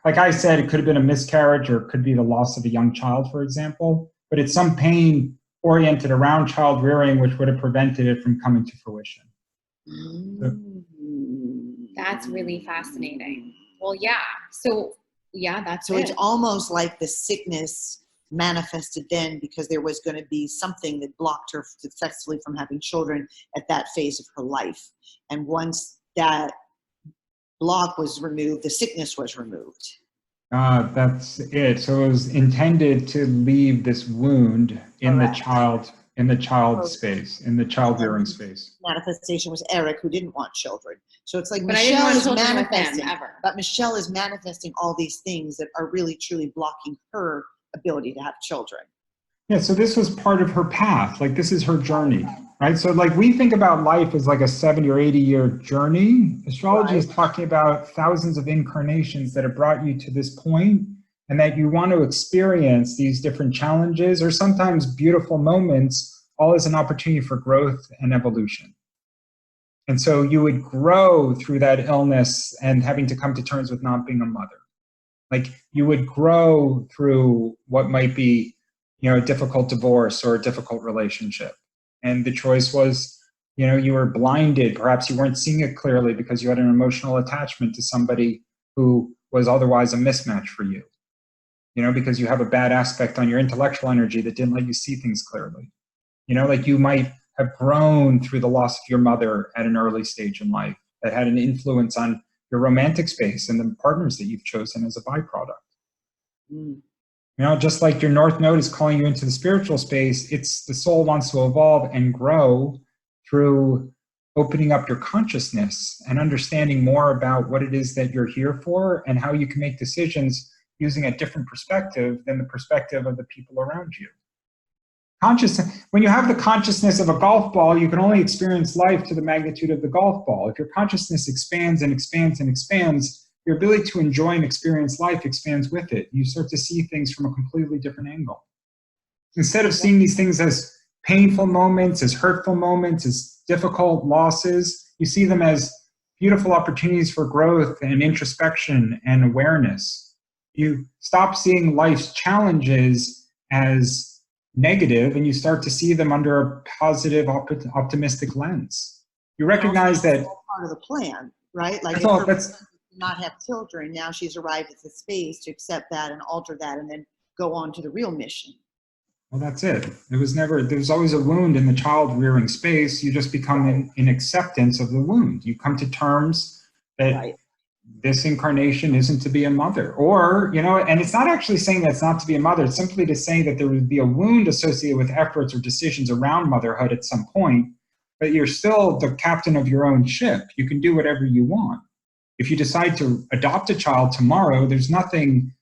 like I said, it could have been a miscarriage or it could be the loss of a young child, for example, but it's some pain oriented around child rearing, which would have prevented it from coming to fruition. That's really fascinating. Well, yeah. So that's so it's almost like the sickness manifested then because there was going to be something that blocked her successfully from having children at that phase of her life. And once that block was removed, the sickness was removed. That's it. So it was intended to leave this wound in the child space, in the child rearing space. Manifestation was Eric, who didn't want children. So it's like Michelle is manifesting, but Michelle is manifesting all these things that are really truly blocking her ability to have children. Yeah, so this was part of her path. Like, this is her journey, right? So like we think about life as like a 70 or 80 year journey. Astrology is talking about thousands of incarnations that have brought you to this point, and that you want to experience these different challenges or sometimes beautiful moments, all as an opportunity for growth and evolution. And so you would grow through that illness and having to come to terms with not being a mother. Like, you would grow through what might be, a difficult divorce or a difficult relationship. And the choice was, you were blinded. Perhaps you weren't seeing it clearly because you had an emotional attachment to somebody who was otherwise a mismatch for you. Because you have a bad aspect on your intellectual energy that didn't let you see things clearly. Like you might have grown through the loss of your mother at an early stage in life that had an influence on your romantic space and the partners that you've chosen as a byproduct. Just like your North Node is calling you into the spiritual space, it's the soul wants to evolve and grow through opening up your consciousness and understanding more about what it is that you're here for and how you can make decisions using a different perspective than the perspective of the people around you. When you have the consciousness of a golf ball, you can only experience life to the magnitude of the golf ball. If your consciousness expands and expands and expands, your ability to enjoy and experience life expands with it. You start to see things from a completely different angle. Instead of seeing these things as painful moments, as hurtful moments, as difficult losses, you see them as beautiful opportunities for growth and introspection and awareness. You stop seeing life's challenges as negative and you start to see them under a positive, optimistic lens. You recognize that that's all part of the plan, right? Like, that's not have children, now she's arrived at the space to accept that and alter that and then go on to the real mission. well, that's it. There's always a wound in the child rearing space. You just become in acceptance of the wound. You come to terms that this incarnation isn't to be a mother. Or, and it's not actually saying that's not to be a mother. It's simply to say that there would be a wound associated with efforts or decisions around motherhood at some point, but you're still the captain of your own ship. You can do whatever you want. If you decide to adopt a child tomorrow, there's nothing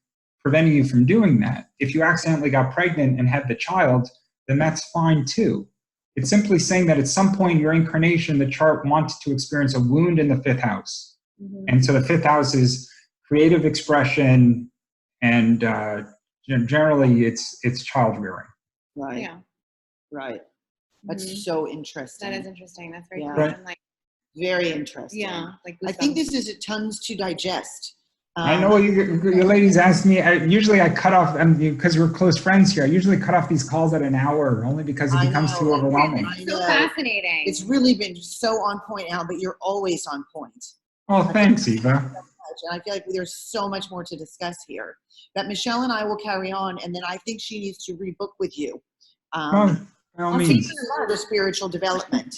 preventing you from doing that. If you accidentally got pregnant and had the child, then that's fine too. It's simply saying that at some point in your incarnation, the chart wanted to experience a wound in the 5th house. Mm-hmm. And so the 5th house is creative expression and generally it's child rearing. Right. Yeah. Right. That's so interesting. That is interesting. That's very cool. Right. Like, very interesting. Yeah. Like I think this is tons to digest. I know you ladies ask me, usually I cut off, because we're close friends here, I usually cut off these calls at an hour only because it becomes too overwhelming. It's so fascinating. It's really been so on point, Al, but you're always on point. Oh, thanks, Eva. And I feel like there's so much more to discuss here. That Michelle and I will carry on, and then I think she needs to rebook with you. By all means. For spiritual development.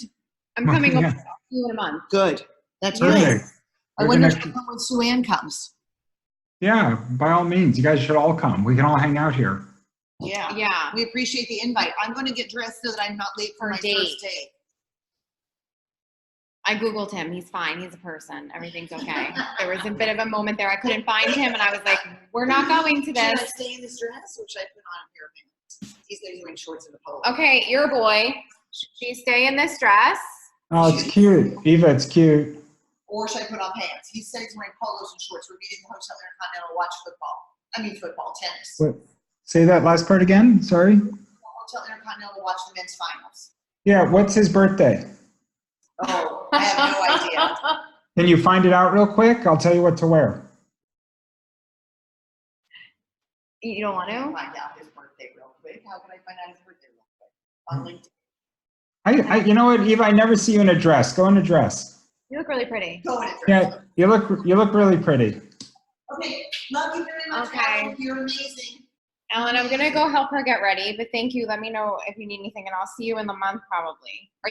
I'm coming over to you in a month. Good. That's Perfect. great. I wonder if she'll come when Sue Ann comes. Yeah, by all means. You guys should all come. We can all hang out here. Yeah. Yeah. We appreciate the invite. I'm going to get dressed so that I'm not late for my first date. I Googled him. He's fine. He's a person. Everything's okay. There was a bit of a moment there. I couldn't find him, and I was like, we're not going to this. Should I stay in this dress, or should I put on a pair of pants? He's wearing shorts and a polo. Okay, you're a boy. Should you stay in this dress? Oh, it's cute. Eva, it's cute. Or should I put on pants? He said he's wearing polos and shorts. We're meeting in the Hotel Intercontinental to watch football. Tennis. What? Say that last part again. Sorry. Hotel Intercontinental to watch the men's finals. Yeah, what's his birthday? Oh, I have no idea. Can you find it out real quick? I'll tell you what to wear. You don't want to? Find out his birthday real quick. How can I find out his birthday real quick? On LinkedIn. You know what, Eva? I never see you in a dress. Go in a dress. You look really pretty. Go in a dress. Yeah, you look really pretty. Okay, love you very much. Okay. You're amazing. Ellen, I'm gonna go help her get ready, but thank you. Let me know if you need anything, and I'll see you in the month probably.